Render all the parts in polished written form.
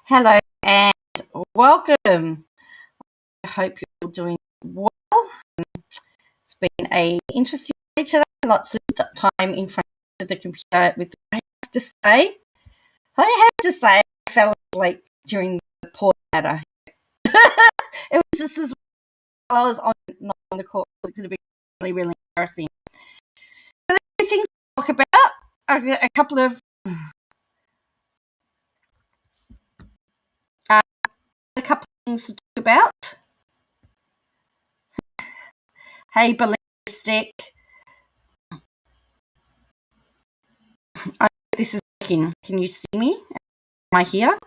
Hello and welcome. I hope you're doing well. It's been an interesting day today. Lots of time in front of the computer with I have to say. I fell asleep during the poor matter. It was just as well I was not on the call. It could have been really, really embarrassing. So the thing to talk about a couple of things to talk about. Hey, ballistic. This is working. Can you see me? Am I here?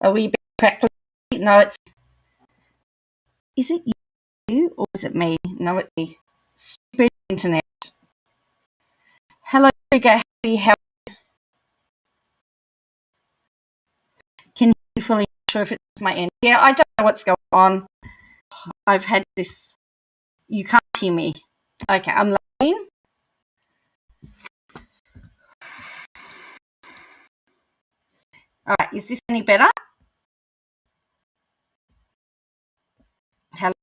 Are we practically? No, it's. Is it you or is it me? No, it's me. Stupid internet. Hello, Trigger. How? Can you fully sure if it's my end? Yeah, I don't know what's going on. I've had this. You can't hear me. Okay, I'm lagging. All right, is this any better? Hello.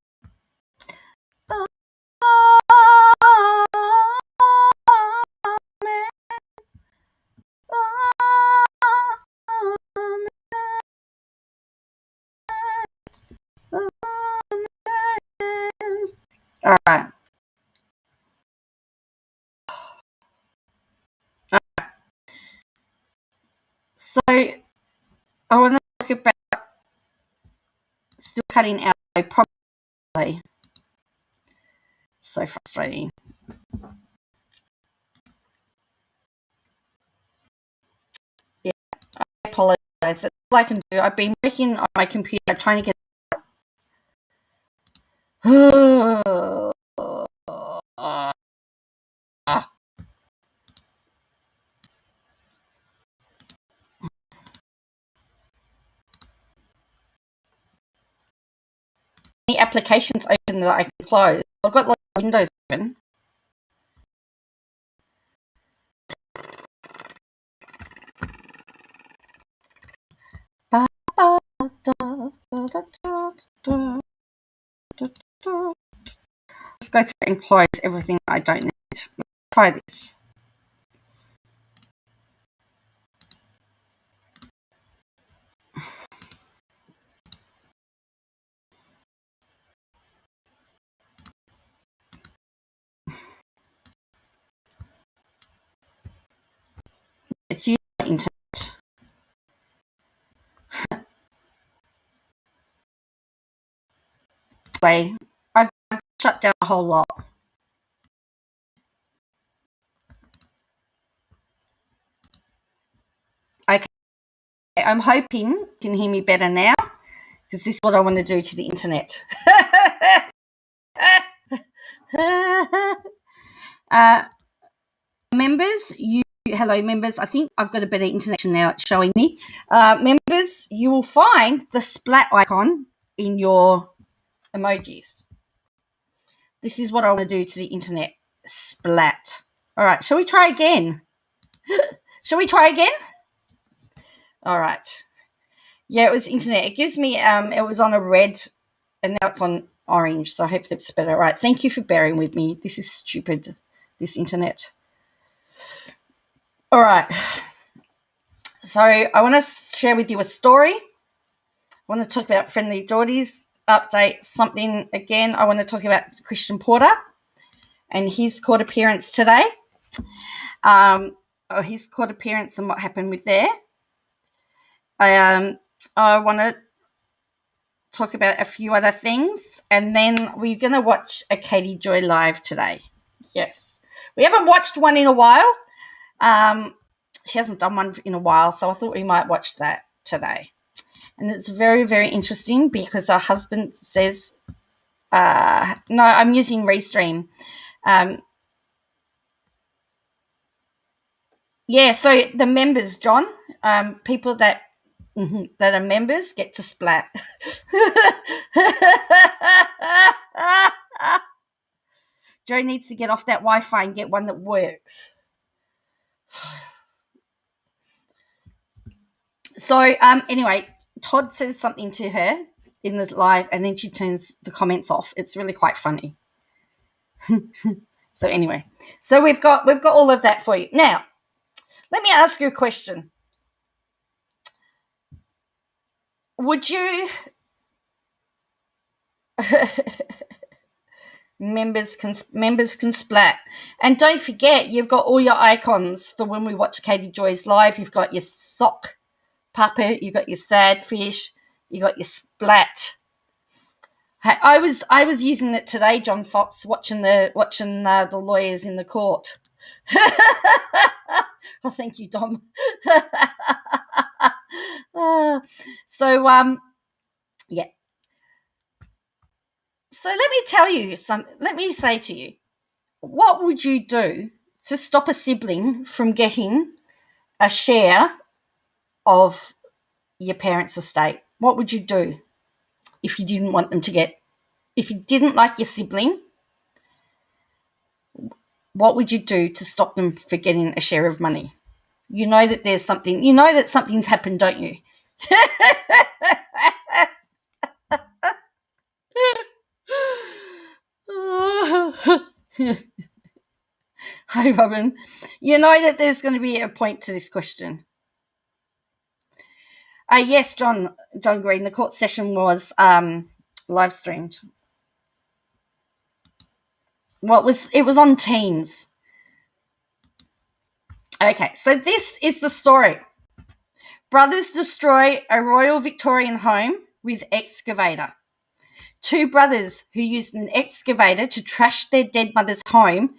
All right. So I want to talk about still cutting out probably. So frustrating. Yeah, I apologize. That's all I can do. I've been working on my computer trying to get any applications open that I can close. I've got lots of windows open. Let's go through and close everything I don't need. Let's try this. It's using my internet. I've shut down a whole lot. Okay, I'm hoping you can hear me better now because this is what I want to do to the internet. Members, hello members. I think I've got a better internet now. It's showing me. Members, you will find the splat icon in your emojis. This is what I want to do to the internet. Splat. All right. Shall we try again? All right. Yeah, it was internet. It gives me, it was on a red and now it's on orange. So I hope that's better. All right. Thank you for bearing with me. This is stupid, this internet. All right. So I want to share with you a story. I want to talk about Friendly Jordies, update something again. I want to talk about Christian Porter and his court appearance today. His court appearance and what happened with there. I want to talk about a few other things, and then we're going to watch a Katie Joy live today. Yes. We haven't watched one in a while. She hasn't done one in a while, so I thought we might watch that today. And it's very, very interesting because her husband says, no, I'm using Restream. Yeah, so the members, John, people that are members get to splat. Joe needs to get off that Wi-Fi and get one that works. So anyway, Todd says something to her in the live, and then she turns the comments off. It's really quite funny. So anyway, so we've got all of that for you. Now, let me ask you a question. Would you members can splat, and don't forget, you've got all your icons for when we watch Katie Joy's live. You've got your sock puppet, you've got your sad fish, you got your splat. I was using it today, John Fox, watching the lawyers in the court. Oh, thank you, Dom. Yeah. So let me say to you, what would you do to stop a sibling from getting a share of your parents' estate? What would you do if you didn't want them to get, if you didn't like your sibling? What would you do to stop them from getting a share of money? You know that there's something, you know that something's happened, don't you? Hi, Robin. You know that there's going to be a point to this question. Yes, John Green, the court session was live streamed. It was on Teams. Okay, so this is the story. Brothers destroy a Royal Victorian home with excavator. Two brothers who used an excavator to trash their dead mother's home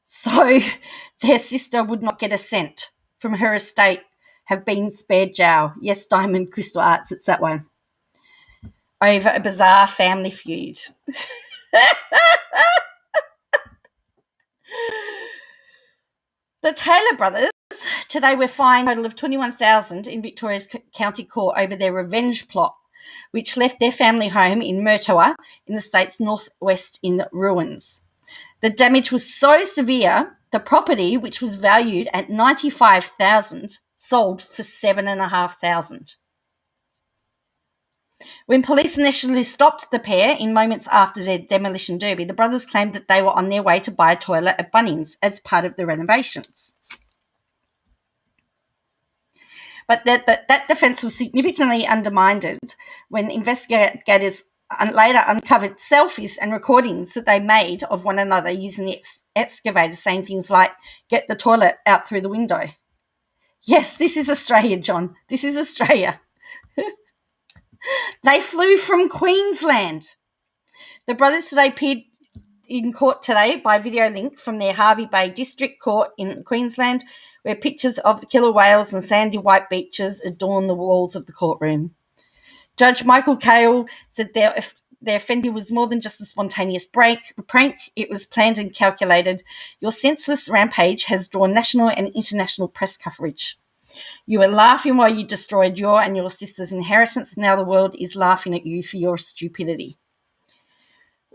so their sister would not get a cent from her estate have been spared jail. Yes, Diamond Crystal Arts, it's that one. Over a bizarre family feud. The Taylor brothers today were fined a total of $21,000 in Victoria's County Court over their revenge plot, which left their family home in Murtoa in the state's northwest in ruins. The damage was so severe, the property, which was valued at $95,000, sold for $7,500. When police initially stopped the pair in moments after their demolition derby, the brothers claimed that they were on their way to buy a toilet at Bunnings as part of the renovations. But that defence was significantly undermined when investigators later uncovered selfies and recordings that they made of one another using the excavator, saying things like, "Get the toilet out through the window." Yes, this is Australia, John. This is Australia. They flew from Queensland. The brothers today appeared in court today by video link from their Hervey Bay District Court in Queensland, where pictures of the killer whales and sandy white beaches adorn the walls of the courtroom. Judge Michael Cale said their offender was more than just a spontaneous prank. It was planned and calculated. Your senseless rampage has drawn national and international press coverage. You were laughing while you destroyed your and your sister's inheritance. Now the world is laughing at you for your stupidity.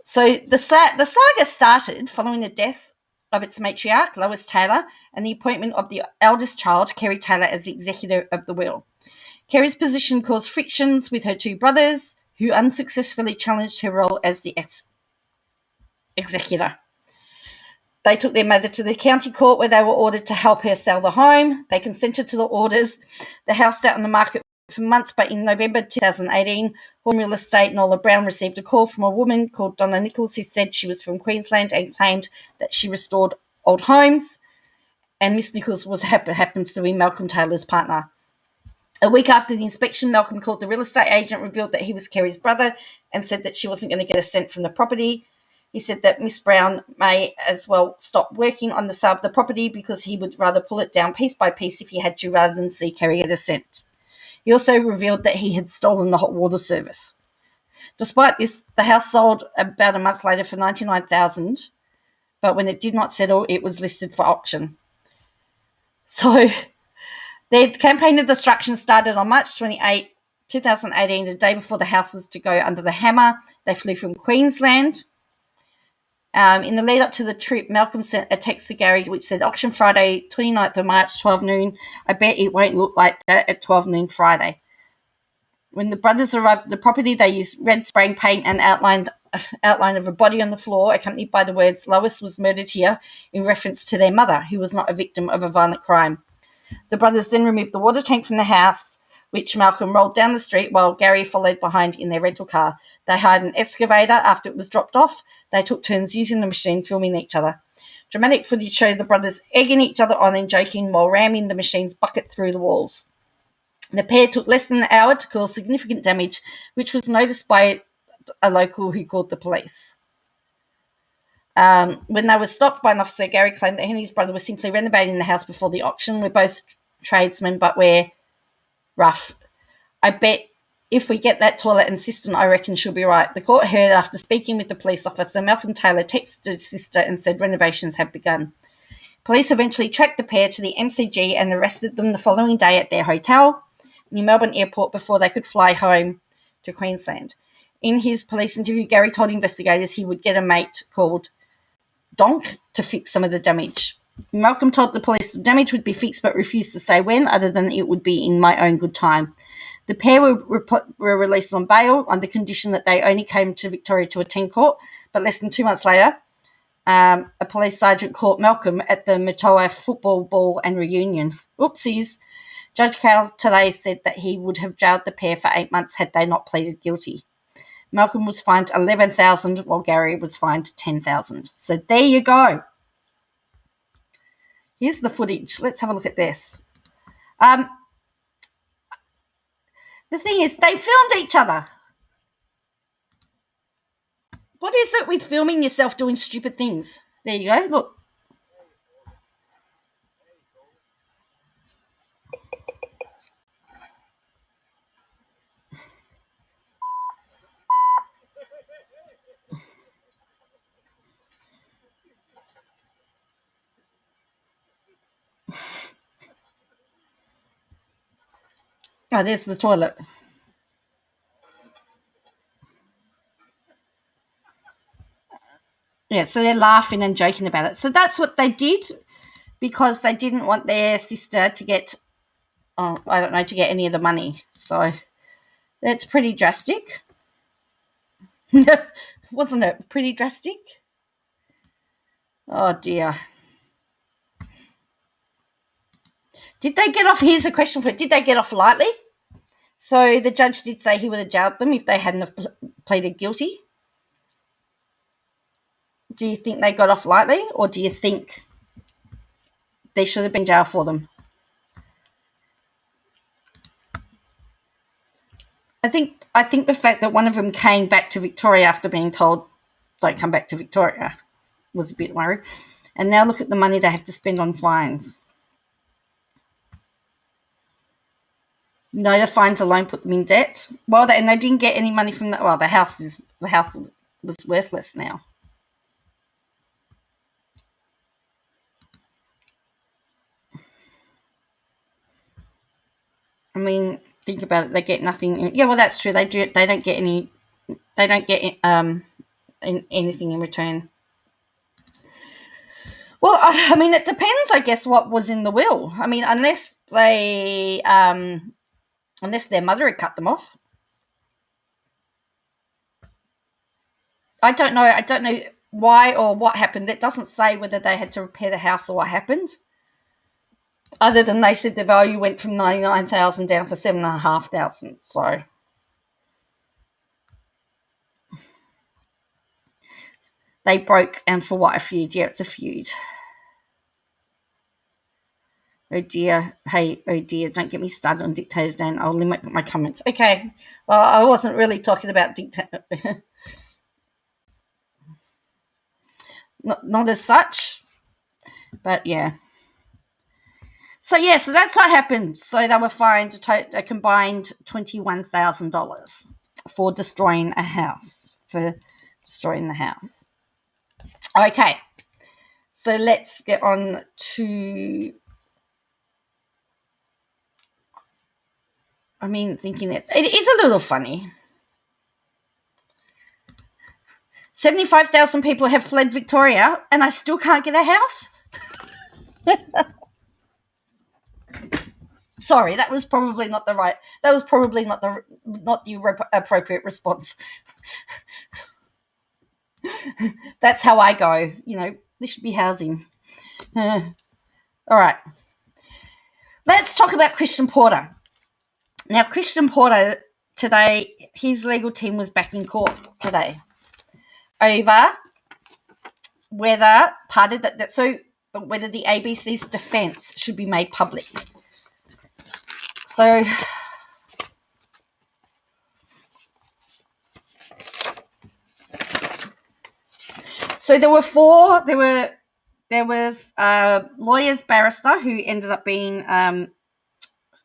So the saga started following the death of its matriarch, Lois Taylor, and the appointment of the eldest child, Kerry Taylor, as the executor of the will. Kerry's position caused frictions with her two brothers, who unsuccessfully challenged her role as the executor. They took their mother to the county court, where they were ordered to help her sell the home. They consented to the orders. The house sat on the market for months, but in November 2018, Horn Real Estate Nola Brown received a call from a woman called Donna Nichols, who said she was from Queensland and claimed that she restored old homes. And Miss Nichols happens to be Malcolm Taylor's partner. A week after the inspection, Malcolm called the real estate agent, revealed that he was Kerry's brother, and said that she wasn't going to get a cent from the property. He said that Miss Brown may as well stop working on the sale of the property because he would rather pull it down piece by piece if he had to, rather than see Kerry get a cent. He also revealed that he had stolen the hot water service. Despite this, the house sold about a month later for $99,000, but when it did not settle, it was listed for auction. So their campaign of destruction started on March 28, 2018, the day before the house was to go under the hammer. They flew from Queensland, In the lead up to the trip, Malcolm sent a text to Gary which said, auction Friday, 29th of March, 12 noon. I bet it won't look like that at 12 noon Friday. When the brothers arrived at the property, they used red spraying paint and outline of a body on the floor, accompanied by the words, Lois was murdered here, in reference to their mother, who was not a victim of a violent crime. The brothers then removed the water tank from the house, which Malcolm rolled down the street while Gary followed behind in their rental car. They hired an excavator after it was dropped off. They took turns using the machine, filming each other. Dramatic footage showed the brothers egging each other on and joking while ramming the machine's bucket through the walls. The pair took less than an hour to cause significant damage, which was noticed by a local who called the police. When they were stopped by an officer, Gary claimed that he and his brother were simply renovating the house before the auction. We're both tradesmen, but we're rough. I bet if we get that toilet and cistern, I reckon she'll be right. The court heard after speaking with the police officer, Malcolm Taylor texted his sister and said renovations have begun. Police eventually tracked the pair to the MCG and arrested them the following day at their hotel near Melbourne Airport before they could fly home to Queensland. In his police interview, Gary told investigators he would get a mate called Donk to fix some of the damage. Malcolm told the police the damage would be fixed but refused to say when, other than it would be in my own good time. The pair were released on bail on the condition that they only came to Victoria to attend court, but less than 2 months later, a police sergeant caught Malcolm at the Matoa football ball and reunion. Oopsies. Judge Cowles today said that he would have jailed the pair for 8 months had they not pleaded guilty. Malcolm was fined $11,000 while Gary was fined $10,000. So there you go. Here's the footage. Let's have a look at this. The thing is, they filmed each other. What is it with filming yourself doing stupid things? There you go. Look. Oh, there's the toilet. Yeah, so they're laughing and joking about it. So that's what they did because they didn't want their sister to get, to get any of the money. So that's pretty drastic. Wasn't it pretty drastic? Oh, dear. Did they get off? Here's a question for you. Did they get off lightly? So the judge did say he would have jailed them if they hadn't have pleaded guilty. Do you think they got off lightly, or do you think they should have been jailed for them? I think the fact that one of them came back to Victoria after being told, don't come back to Victoria, was a bit worried. And now look at the money they have to spend on fines. No, the fines alone put them in debt. Well, and they didn't get any money from that. Well, the house was worthless now. I mean, think about it. They get nothing. Yeah, well, that's true. They don't get any. They don't get anything in return. Well, I mean, it depends, I guess, what was in the will. I mean, unless their mother had cut them off. I don't know. I don't know why or what happened. It doesn't say whether they had to repair the house or what happened. Other than they said the value went from $99,000 down to $7,500. So they broke, and for what, a feud? Yeah, it's a feud. Oh dear. Hey, oh dear. Don't get me started on Dictator Dan. I'll limit my comments. Okay. Well, I wasn't really talking about Dictator. not as such. But yeah. So that's what happened. So they were fined a combined $21,000 for destroying a house. Okay. So let's get on to, thinking it is a little funny. 75,000 people have fled Victoria and I still can't get a house? Sorry, that was probably not the appropriate response. That's how I go. This should be housing. All right. Let's talk about Christian Porter. Now, Christian Porter today, his legal team was back in court today over whether whether the ABC's defence should be made public. So there was a lawyer's barrister who ended up being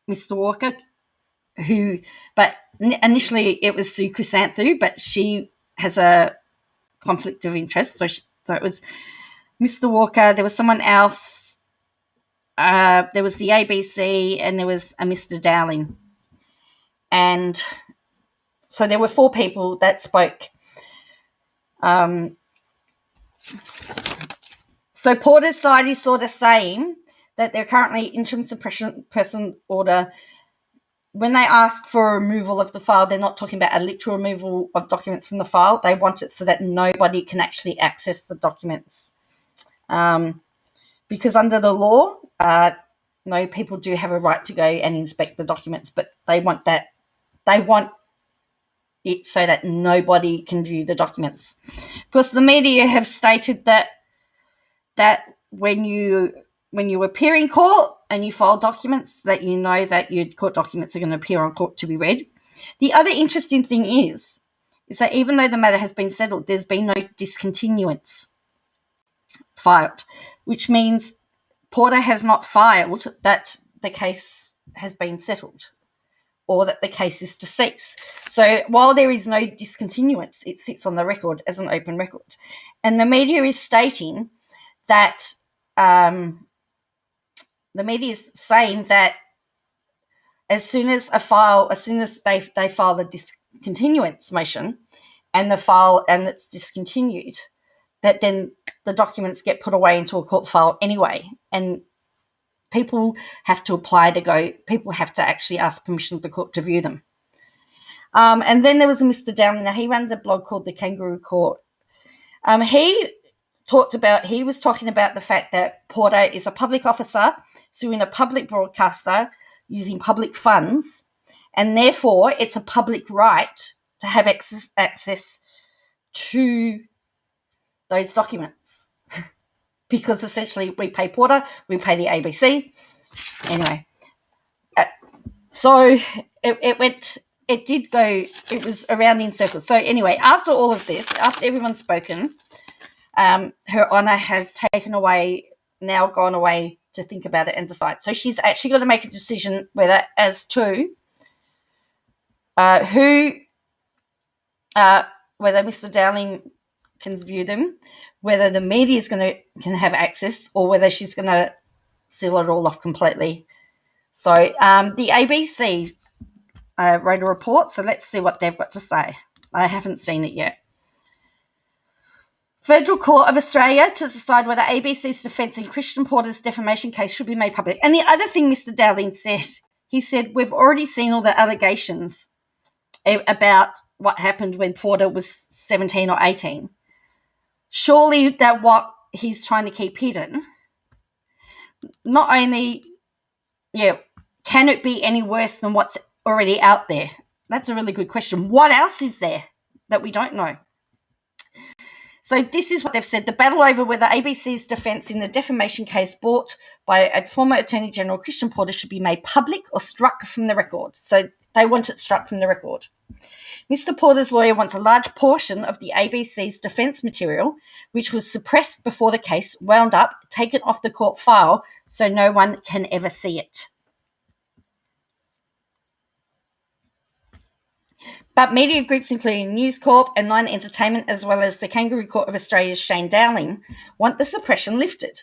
Mr. Walker, but initially it was Sue Chrysanthu, but she has a conflict of interest. So it was Mr. Walker, there was someone else, there was the ABC, and there was a Mr. Dowling. And so there were 4 people that spoke. So Porter's side is sort of saying that they're currently interim suppression person order. When they ask for removal of the file, they're not talking about a literal removal of documents from the file. They want it so that nobody can actually access the documents. Because under the law, people do have a right to go and inspect the documents, but they want it so that nobody can view the documents. Of course, the media have stated that when you appear in court and you file documents, that you know that your court documents are going to appear on court to be read. The other interesting thing is that even though the matter has been settled, there's been no discontinuance filed, which means Porter has not filed that the case has been settled or that the case is to cease. So while there is no discontinuance, it sits on the record as an open record. And the media is stating that the media is saying that as soon as they file the discontinuance motion and it's discontinued, that then the documents get put away into a court file anyway, and people have to people have to actually ask permission of the court to view them. And then there was Mr. Dowling. Now, he runs a blog called The Kangaroo Court. He was talking about the fact that Porter is a public officer suing a public broadcaster using public funds, and therefore it's a public right to have access to those documents. Because essentially we pay Porter, we pay the ABC. Anyway, so it was around in circles. So anyway, after all of this, after everyone's spoken, Her Honour has gone away to think about it and decide. So she's actually got to make a decision whether whether Mr. Dowling can view them, whether the media can have access, or whether she's going to seal it all off completely. So the ABC wrote a report, so let's see what they've got to say. I haven't seen it yet. Federal Court of Australia to decide whether ABC's defence in Christian Porter's defamation case should be made public. And the other thing Mr. Dowling said, he said, we've already seen all the allegations about what happened when Porter was 17 or 18. Surely that what he's trying to keep hidden, not only, can it be any worse than what's already out there? That's a really good question. What else is there that we don't know? So this is what they've said. The battle over whether ABC's defence in the defamation case brought by a former Attorney General, Christian Porter, should be made public or struck from the record. So they want it struck from the record. Mr. Porter's lawyer wants a large portion of the ABC's defence material, which was suppressed before the case, wound up, taken off the court file so no one can ever see it. But media groups including News Corp and Nine Entertainment, as well as the Kangaroo Court of Australia's Shane Dowling, want the suppression lifted.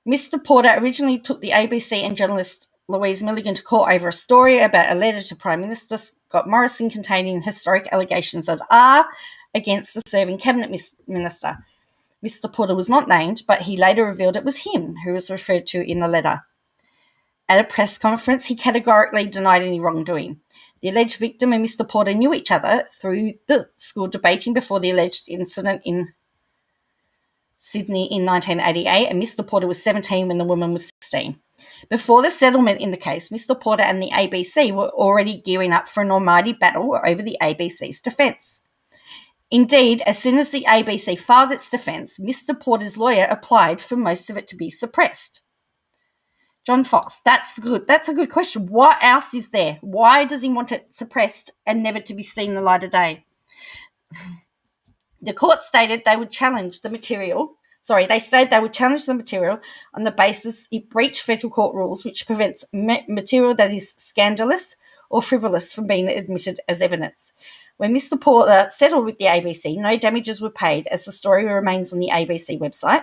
Mr. Porter originally took the ABC and journalist Louise Milligan to court over a story about a letter to Prime Minister Scott Morrison containing historic allegations of against a serving cabinet minister. Mr. Porter was not named, but he later revealed it was him who was referred to in the letter. At a press conference, he categorically denied any wrongdoing. The alleged victim and Mr. Porter knew each other through the school debating before the alleged incident in Sydney in 1988, and Mr. Porter was 17 when the woman was 16. Before the settlement in the case, Mr. Porter and the ABC were already gearing up for an almighty battle over the ABC's defence. Indeed, as soon as the ABC filed its defence, Mr. Porter's lawyer applied for most of it to be suppressed. John Fox, that's good. That's a good question. What else is there? Why does he want it suppressed and never to be seen the light of day? The court stated they would challenge the material. They stated they would challenge the material on the basis it breached federal court rules, which prevents material that is scandalous or frivolous from being admitted as evidence. When Mr. Porter settled with the ABC, no damages were paid, as the story remains on the ABC website,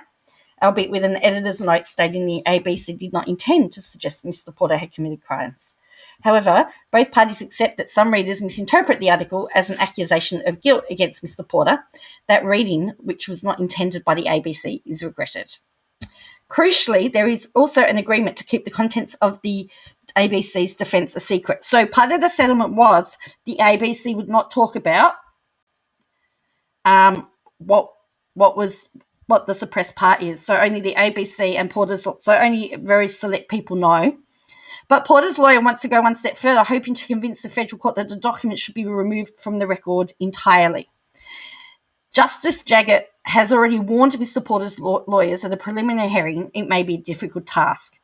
albeit with an editor's note stating the ABC did not intend to suggest Mr. Porter had committed crimes. However, both parties accept that some readers misinterpret the article as an accusation of guilt against Mr. Porter. That reading, which was not intended by the ABC, is regretted. Crucially, there is also an agreement to keep the contents of the ABC's defence a secret. So part of the settlement was the ABC would not talk about what the suppressed part is. So only the ABC and Porter's, so only very select people know. But Porter's lawyer wants to go one step further, hoping to convince the federal court that the document should be removed from the record entirely. Justice Jaggett has already warned Mr. Porter's lawyers at a preliminary hearing it may be a difficult task.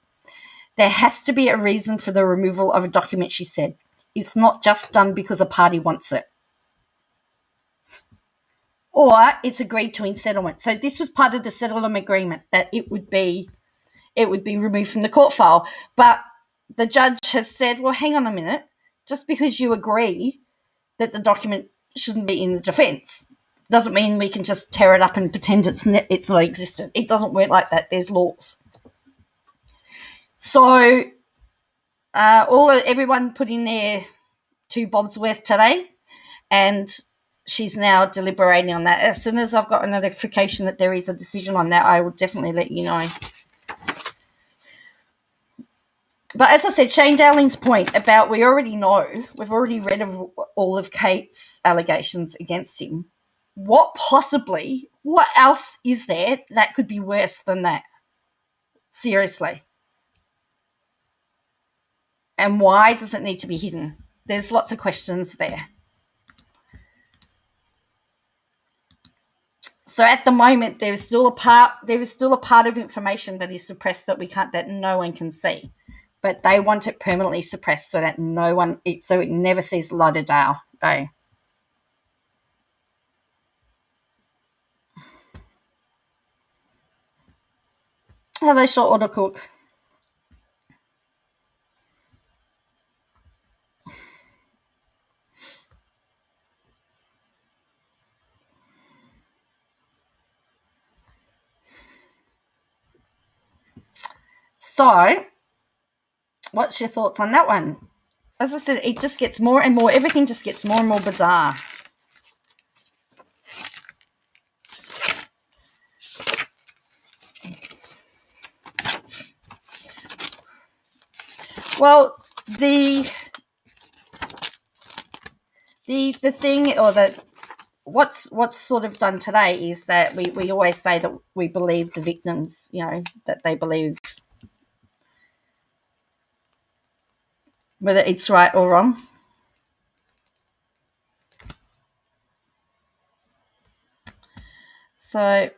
There has to be a reason for the removal of a document, she said. It's not just done because a party wants it. Or it's agreed to in settlement. So this was part of the settlement agreement, that it would be removed from the court file. But the judge has said, well, hang on a minute. Just because you agree that the document shouldn't be in the defence doesn't mean we can just tear it up and pretend it's not existent. It doesn't work like that. There's laws. So everyone put in their 2 bobs worth today, and she's now deliberating on that. As soon as I've got a notification that there is a decision on that, I will definitely let you know. But as I said, Shane Dowling's point about we've already read of all of Kate's allegations against him. What else is there that could be worse than that? Seriously. And why does it need to be hidden? There's lots of questions there. So at the moment, there is still a part of information that is suppressed that no one can see. But they want it permanently suppressed so that it never sees the light of day. Hello, short order cook. So, what's your thoughts on that one? As I said, it just gets more and more, everything just gets more and more bizarre. Well, the thing, or what's sort of done today is that we always say that we believe the victims, that they believe whether it's right or wrong. So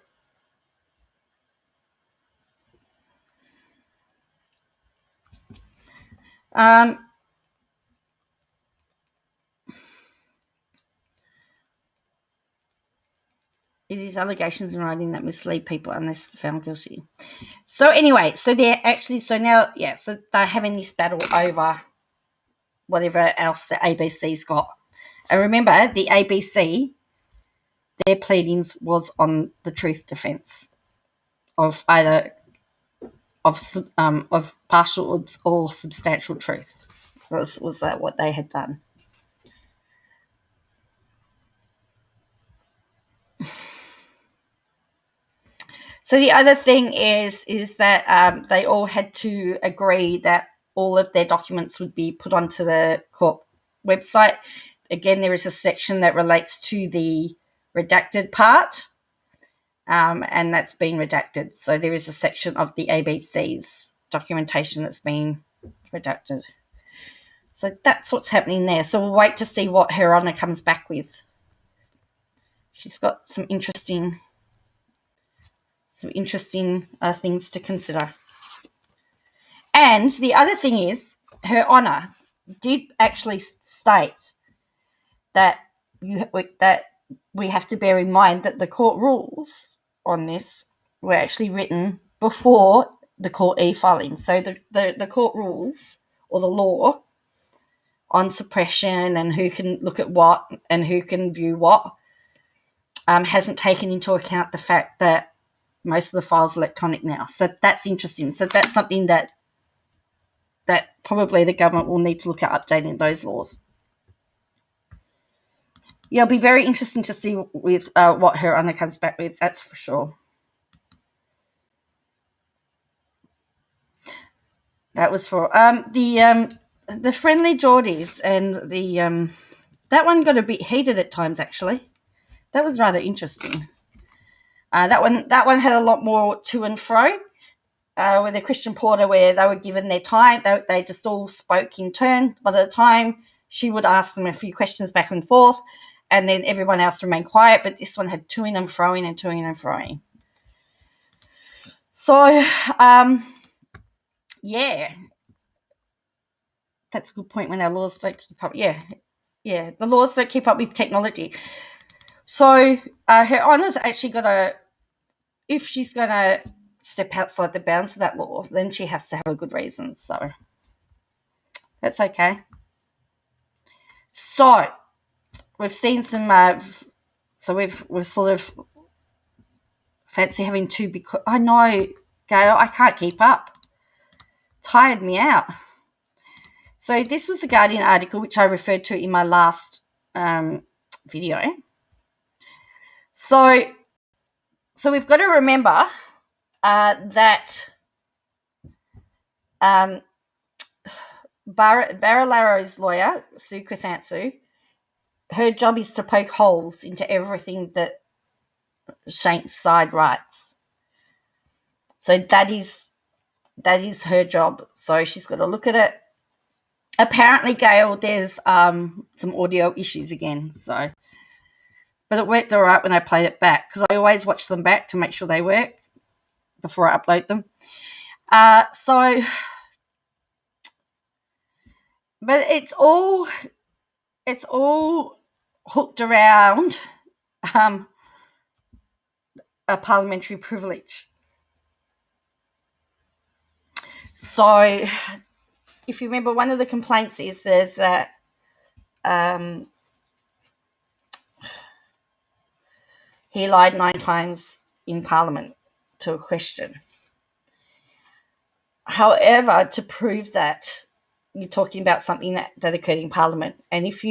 it is allegations in writing that mislead people unless found guilty. So anyway, so they're having this battle over whatever else the ABC's got. And remember, the ABC, their pleadings was on the truth defence of either of partial or substantial truth. Was that what they had done? So the other thing is that they all had to agree that all of their documents would be put onto the court website. Again, there is a section that relates to the redacted part, and that's been redacted. So there is a section of the ABC's documentation that's been redacted. So that's what's happening there. So we'll wait to see what Her Honour comes back with. She's got some interesting things to consider. And the other thing is, Her Honour did actually state that we have to bear in mind that the court rules on this were actually written before the court e-filing. So the court rules, or the law on suppression and who can look at what and who can view what, hasn't taken into account the fact that most of the files are electronic now. So that's interesting. So that's something that probably the government will need to look at updating those laws. Yeah, it'll be very interesting to see with what Her Honour comes back with, that's for sure. That was for the friendly Jordies, and the that one got a bit heated at times, actually. That was rather interesting. That one had a lot more to and fro. With the Christian Porter, where they were given their time, they just all spoke in turn. By the time she would ask them a few questions back and forth, and then everyone else remained quiet. But this one had toing and froing and toing and froing. So, yeah, that's a good point. When our laws don't keep up, yeah, the laws don't keep up with technology. So, Her Honour's actually got to, if she's going to step outside the bounds of that law, then she has to have a good reason. So that's okay. So we've seen some. So we've sort of fancy having two big. I know, Gail. I can't keep up. Tired me out. So this was the Guardian article which I referred to in my last video. So we've got to remember that Barilaro's lawyer, Sue Chrysanthou, her job is to poke holes into everything that Shank's side writes. So that is her job. So she's got to look at it. Apparently, Gail, there's some audio issues again. So, but it worked all right when I played it back, because I always watch them back to make sure they work before I upload them. But it's all hooked around a parliamentary privilege. So if you remember, one of the complaints is there's that he lied 9 times in Parliament to a question. However, to prove that, you're talking about something that occurred in Parliament, and if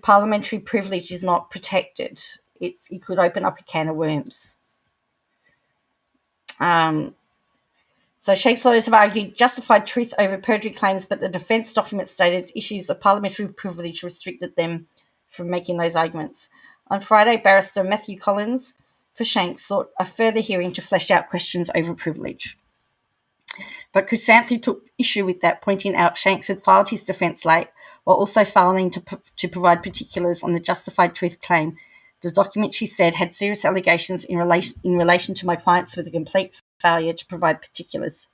parliamentary privilege is not protected, it could open up a can of worms. So Shank's lawyers have argued justified truth over perjury claims, but the defence document stated issues of parliamentary privilege restricted them from making those arguments. On Friday, Barrister Matthew Collins for Shanks sought a further hearing to flesh out questions over privilege. But Chrysanthou took issue with that, pointing out Shanks had filed his defence late, while also failing to provide particulars on the justified truth claim. The document, she said, had serious allegations in relation to my clients with a complete failure to provide particulars.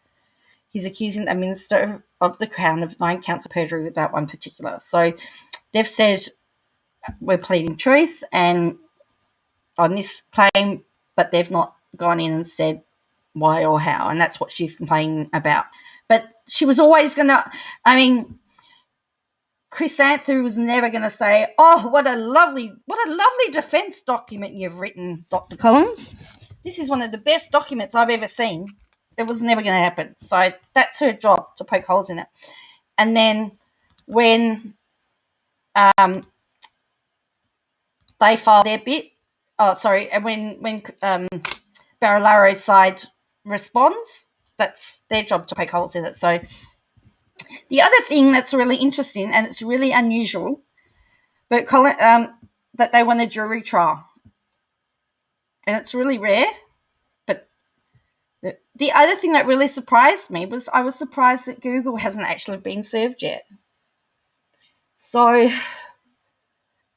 He's accusing the Minister of the Crown of 9 counts of perjury without one particular. So they've said we're pleading truth and on this claim, but they've not gone in and said why or how, and that's what she's complaining about. But she was always going to, Chrysanthou was never going to say, oh, what a lovely defence document you've written, Dr. Collins. This is one of the best documents I've ever seen. It was never going to happen. So that's her job, to poke holes in it. And then when they filed their bit, and when Barilaro side responds, that's their job to poke holes in it. So the other thing that's really interesting, and it's really unusual, but that they want a jury trial. And it's really rare. But the other thing that really surprised me was I was surprised that Google hasn't actually been served yet. So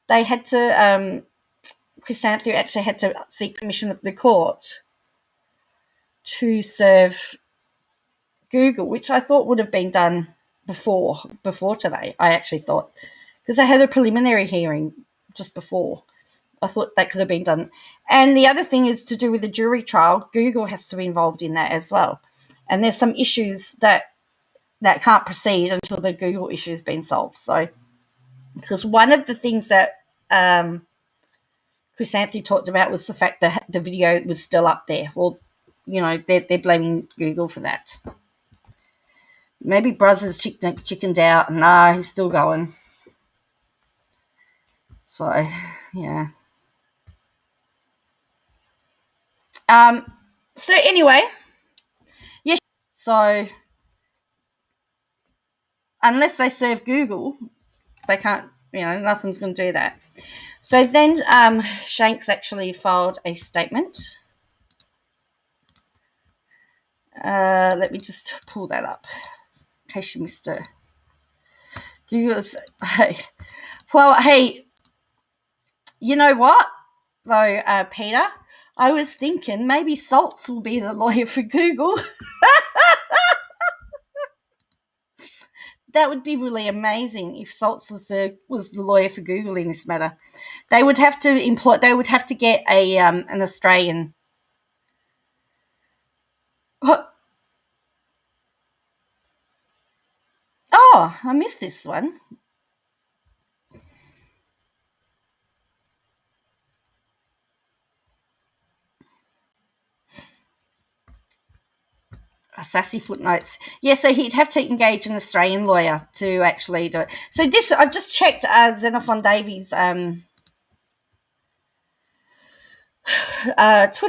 they had to, Chrysanthi actually had to seek permission of the court to serve Google, which I thought would have been done before today. I actually thought, because I had a preliminary hearing just before. I thought that could have been done. And the other thing is to do with the jury trial. Google has to be involved in that as well. And there's some issues that can't proceed until the Google issue has been solved. So, because one of the things that Chrysanthi talked about was the fact that the video was still up there. Well, they're blaming Google for that. Maybe Bros has chickened out. No, he's still going. So, yeah. So anyway, yes. So unless they serve Google, they can't. Nothing's going to do that. So then, Shanks actually filed a statement. Let me just pull that up in case you missed it. Google's. Hey, you know what though, Peter? I was thinking maybe Salts will be the lawyer for Google. That would be really amazing if Salts was the lawyer for Google in this matter. They would have to get an Australian. Oh, I missed this one. Sassy footnotes. Yeah, so he'd have to engage an Australian lawyer to actually do it. So this, I've just checked Xenophon Davies' Twitter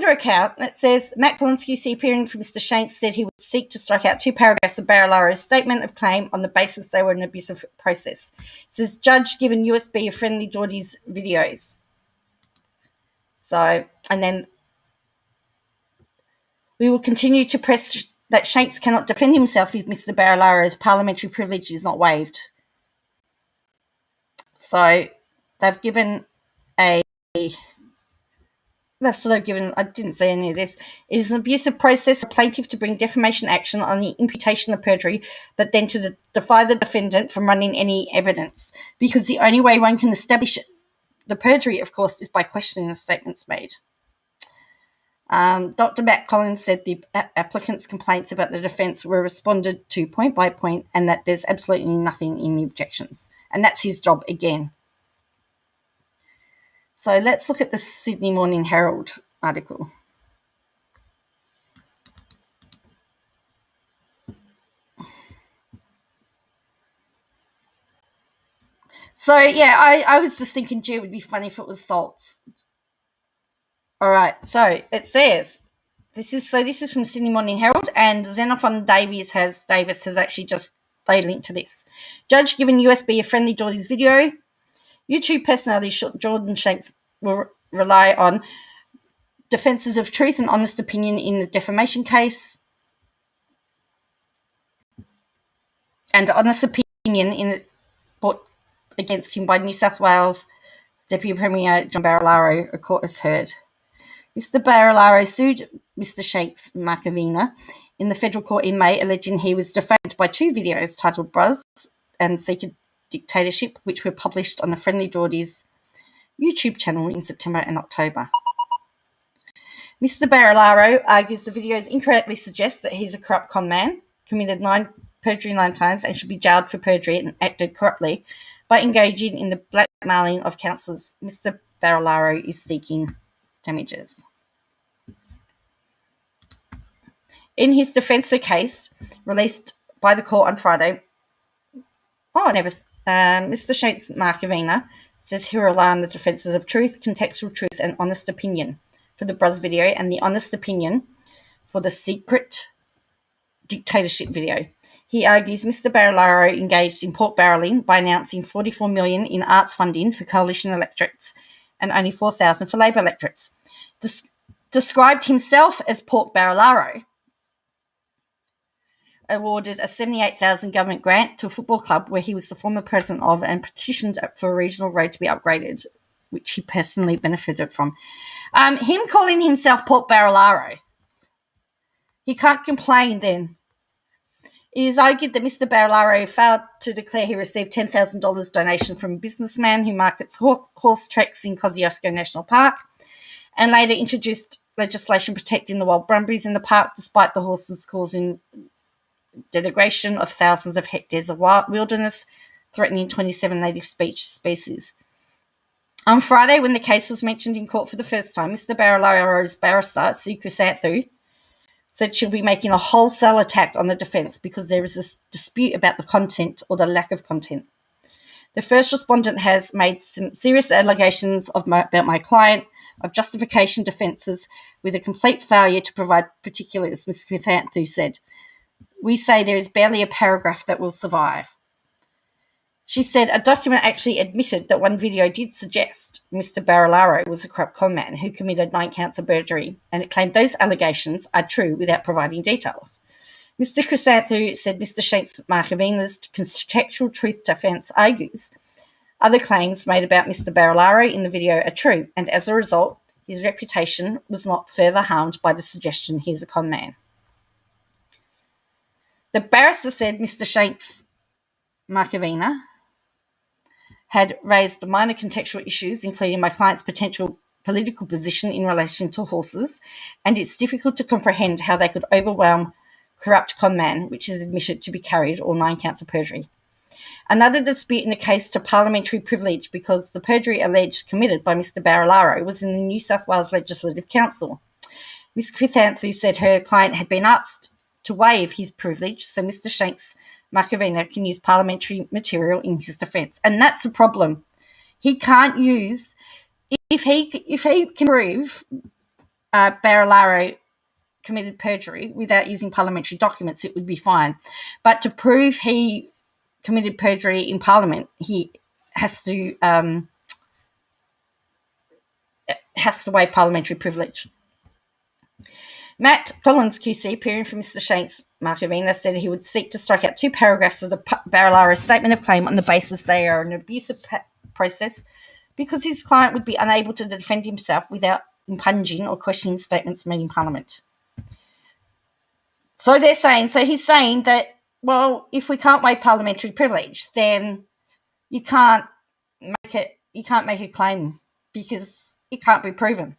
account. It says, Matt Polinsky, appearing for Mr. Shanks, said he would seek to strike out 2 paragraphs of Barilaro's statement of claim on the basis they were an abusive process. It says, judge given USB of Friendly Jordies videos. So, and then we will continue to press that Shanks cannot defend himself if Mr. Barilaro's parliamentary privilege is not waived. So they've sort of given, I didn't say any of this, it is an abusive process for a plaintiff to bring defamation action on the imputation of perjury, but then to defy the defendant from running any evidence, because the only way one can establish the perjury, of course, is by questioning the statements made. Dr. Matt Collins said the applicant's complaints about the defence were responded to point by point and that there's absolutely nothing in the objections. And that's his job again. So let's look at the Sydney Morning Herald article. So, yeah, I was just thinking, gee, it would be funny if it was Salts. All right, so it says, this is from Sydney Morning Herald, and Xenophon Davis has actually just, they linked to this. Judge given USB a Friendly Jordies video. YouTube personality Jordan Shanks will rely on defences of truth and honest opinion in the defamation case, and honest opinion in the brought against him by New South Wales Deputy Premier John Barilaro, a court has heard. Mr. Barilaro sued Mr. Shanks Markovina in the federal court in May, alleging he was defamed by 2 videos titled Bros and Secret Dictatorship, which were published on the Friendly Jordies YouTube channel in September and October. Mr. Barilaro argues the videos incorrectly suggest that he's a corrupt con man, committed perjury 9 times, and should be jailed for perjury and acted corruptly by engaging in the blackmailing of counsellors. Mr. Barilaro is seeking damages. In his defence of the case, released by the court on Friday, Mr. Shanks Markovina says he will rely on the defences of truth, contextual truth, and honest opinion for the Bros video and the honest opinion for the secret dictatorship video. He argues Mr. Barilaro engaged in pork barrelling by announcing $44 million in arts funding for coalition electorates and only $4,000 for Labor electorates. Described himself as pork Barilaro, awarded a $78,000 government grant to a football club where he was the former president of, and petitioned for a regional road to be upgraded, which he personally benefited from. Him calling himself pork Barilaro, he can't complain then. It is argued that Mr. Barilaro failed to declare he received $10,000 donation from a businessman who markets horse treks in Kosciuszko National Park, and later introduced legislation protecting the wild brumbies in the park despite the horses causing degradation of thousands of hectares of wilderness, threatening 27 native species. On Friday, when the case was mentioned in court for the first time, Mr. Barilaro's barrister, Sue Chrysanthu, said she'll be making a wholesale attack on the defence because there is a dispute about the content or the lack of content. The first respondent has made some serious allegations about my client of justification defences with a complete failure to provide particulars, Ms. Chrysanthu said. We say there is barely a paragraph that will survive. She said a document actually admitted that one video did suggest Mr. Barilaro was a corrupt conman who committed 9 counts of perjury, and it claimed those allegations are true without providing details. Mr. Chrysanthu said Mr. Shanks Markovina's contextual truth defence argues other claims made about Mr. Barilaro in the video are true, and as a result, his reputation was not further harmed by the suggestion he's a conman. The barrister said Mr. Shanks Markovina had raised minor contextual issues, including my client's potential political position in relation to horses, and it's difficult to comprehend how they could overwhelm corrupt conman, which is admitted to be carried all 9 counts of perjury. Another dispute in the case to parliamentary privilege because the perjury alleged committed by Mr. Barilaro was in the New South Wales Legislative Council. Ms. Chrysanthu said her client had been asked to waive his privilege so Mr. Shanks Markovina can use parliamentary material in his defence. And that's a problem. He can't use, if he can prove Barilaro committed perjury without using parliamentary documents, it would be fine. But to prove he committed perjury in Parliament, he has to waive parliamentary privilege. Matt Collins QC, appearing for Mr. Shanks Markovina, said he would seek to strike out 2 paragraphs of the Barilaro statement of claim on the basis they are an abusive process because his client would be unable to defend himself without impugning or questioning statements made in Parliament. So he's saying that, well, if we can't waive parliamentary privilege, then you can't make a claim because it can't be proven.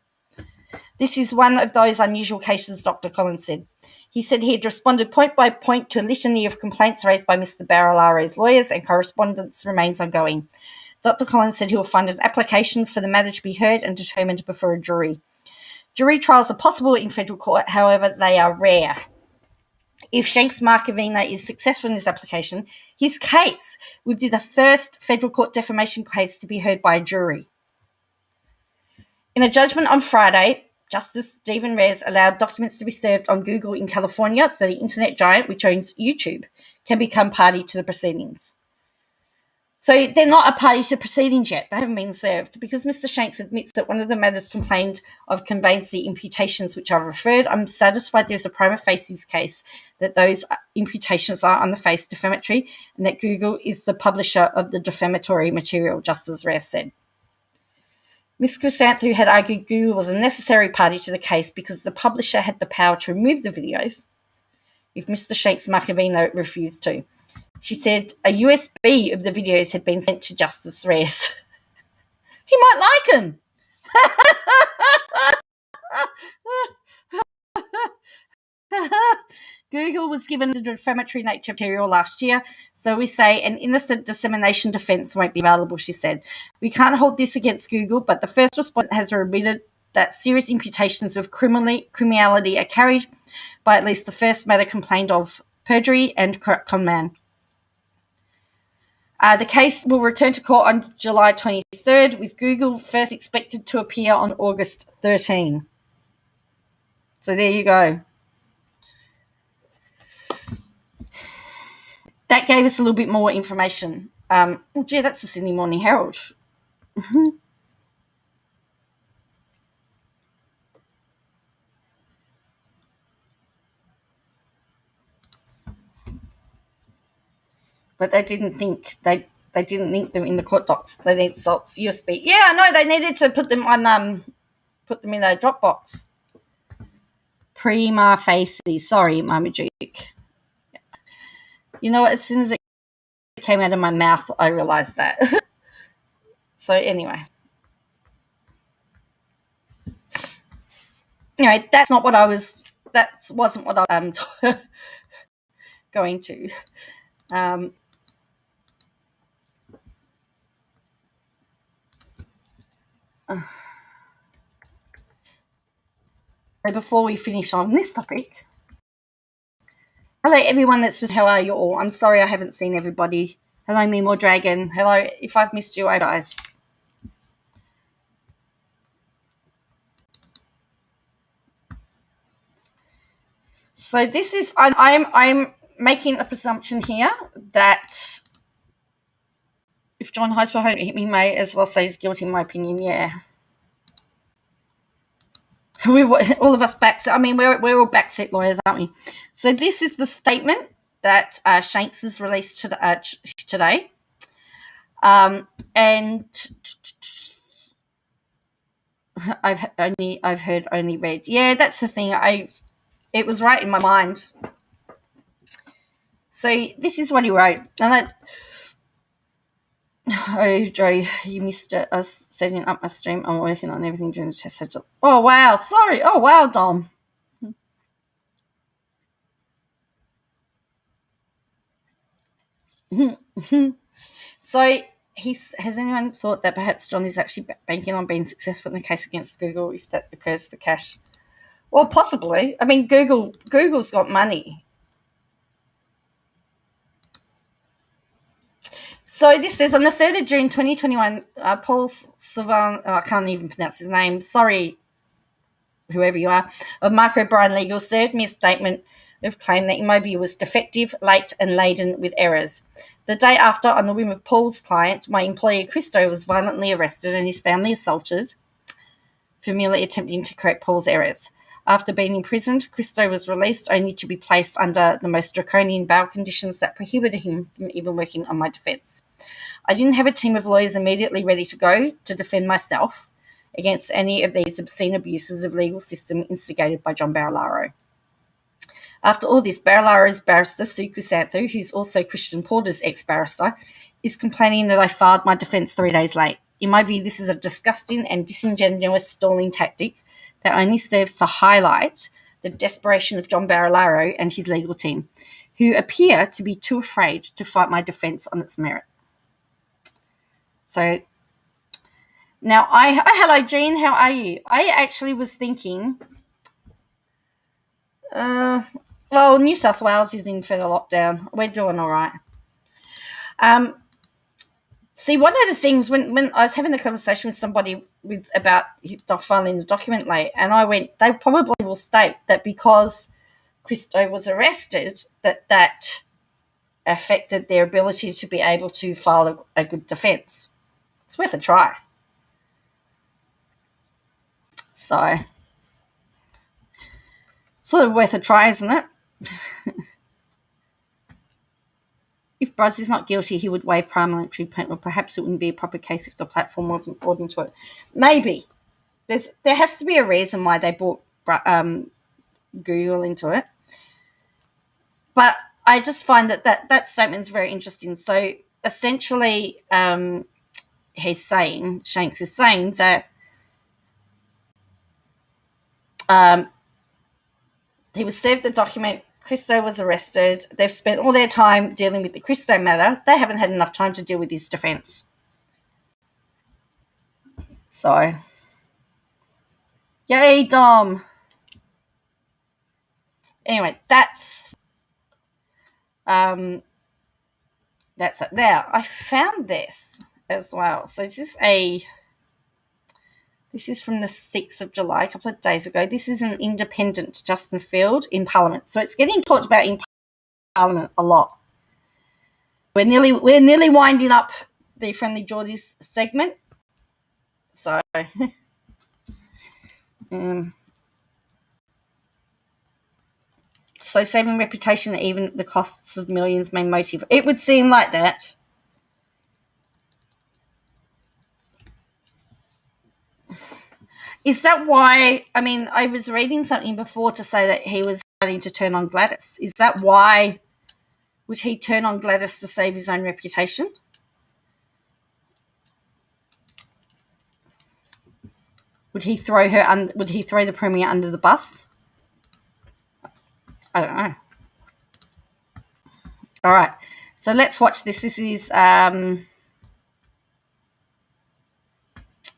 This is one of those unusual cases, Dr. Collins said. He said he had responded point by point to a litany of complaints raised by Mr. Barilaro's lawyers, and correspondence remains ongoing. Dr. Collins said he will find an application for the matter to be heard and determined before a jury. Jury trials are possible in federal court, however, they are rare. If Shanks Markovina is successful in this application, his case would be the first federal court defamation case to be heard by a jury. In a judgment on Friday, Justice Stephen Reyes allowed documents to be served on Google in California so the internet giant, which owns YouTube, can become party to the proceedings. So they're not a party to proceedings yet. They haven't been served because Mr. Shanks admits that one of the matters complained of conveys the imputations which are referred. I'm satisfied there's a prima facie case that those imputations are on the face defamatory and that Google is the publisher of the defamatory material, Justice Reyes said. Ms. Chrysanthu had argued Google was a necessary party to the case because the publisher had the power to remove the videos if Mr. Shanks Markovina refused to. She said a USB of the videos had been sent to Justice Reyes. He might like him. Google was given the defamatory nature of material last year, so we say an innocent dissemination defence won't be available, she said. We can't hold this against Google, but the first respondent has admitted that serious imputations of criminality are carried by at least the first matter complained of, perjury and corrupt conman. The case will return to court on July 23rd, with Google first expected to appear on August 13. So there you go. That gave us a little bit more information. Gee, that's the Sydney Morning Herald. But they didn't think they didn't link them in the court docs. They need salts USB. Yeah, I know. They needed to put them on put them in a Dropbox. Prima facie. Sorry, Marmaduke. You know what? As soon as it came out of my mouth, I realised that. So anyway. Anyway, that's not what I was. That wasn't what I was going to. Before we finish on this topic, hello everyone. That's just how are you all? I'm sorry I haven't seen everybody. Hello, Memo Dragon. Hello. If I've missed you, I guys. So this is I'm making a presumption here that if John Hyde hit me, may as well say he's guilty in my opinion. Yeah. We all of us backseat. I mean, we're all backseat lawyers, aren't we? So this is the statement that Shanks has released today, and I've heard only read. Yeah, that's the thing. It was right in my mind. So this is what he wrote, and oh, Joe, you missed it. I was setting up my stream. I'm working on everything during the test. Oh wow, sorry. Oh wow, Dom. So has anyone thought that perhaps John is actually banking on being successful in the case against Google if that occurs for cash? Well, possibly. I mean, Google's got money. So this says on the 3rd of June 2021, Paul Savan, I can't even pronounce his name, sorry, whoever you are, of FriendlyJorides Legal served me a statement of claim that in my view was defective, late and laden with errors. The day after, on the whim of Paul's client, my employee Christo was violently arrested and his family assaulted for merely attempting to correct Paul's errors. After being imprisoned, Christo was released only to be placed under the most draconian bail conditions that prohibited him from even working on my defence. I didn't have a team of lawyers immediately ready to go to defend myself against any of these obscene abuses of legal system instigated by John Barilaro. After all this, Barilaro's barrister, Sue Chrysanthe, who's also Christian Porter's ex-barrister, is complaining that I filed my defence 3 days late. In my view, this is a disgusting and disingenuous stalling tactic that only serves to highlight the desperation of John Barilaro and his legal team, who appear to be too afraid to fight my defence on its merit. So now hello Jean, how are you? I actually was thinking, well, New South Wales is in federal lockdown. We're doing all right. See, one of the things when I was having a conversation with somebody about filing the document late, and I went, they probably will state that because Christo was arrested, that affected their ability to be able to file a good defence. It's worth a try. So, sort of worth a try, isn't it? If Bros is not guilty, he would waive parliamentary payment, or perhaps it wouldn't be a proper case if the platform wasn't brought into it. Maybe. There has to be a reason why they brought Google into it. But I just find that statement is very interesting. So essentially, Shanks is saying that he was served the document, Christo was arrested, they've spent all their time dealing with the Christo matter, they haven't had enough time to deal with his defence. So, yay, Dom. Anyway, that's it. Now, I found this as well. So this This is from the 6th of July, a couple of days ago. This is an independent Justin Field in Parliament. So it's getting talked about in Parliament a lot. We're nearly winding up the Friendly Jordies segment. So so saving reputation, even at the costs of millions, may motive. It would seem like that. Is that why? I mean, I was reading something before to say that he was starting to turn on Gladys. Is that why? Would he turn on Gladys to save his own reputation? Would he throw her? Would he throw the Premier under the bus? I don't know. All right, so let's watch this.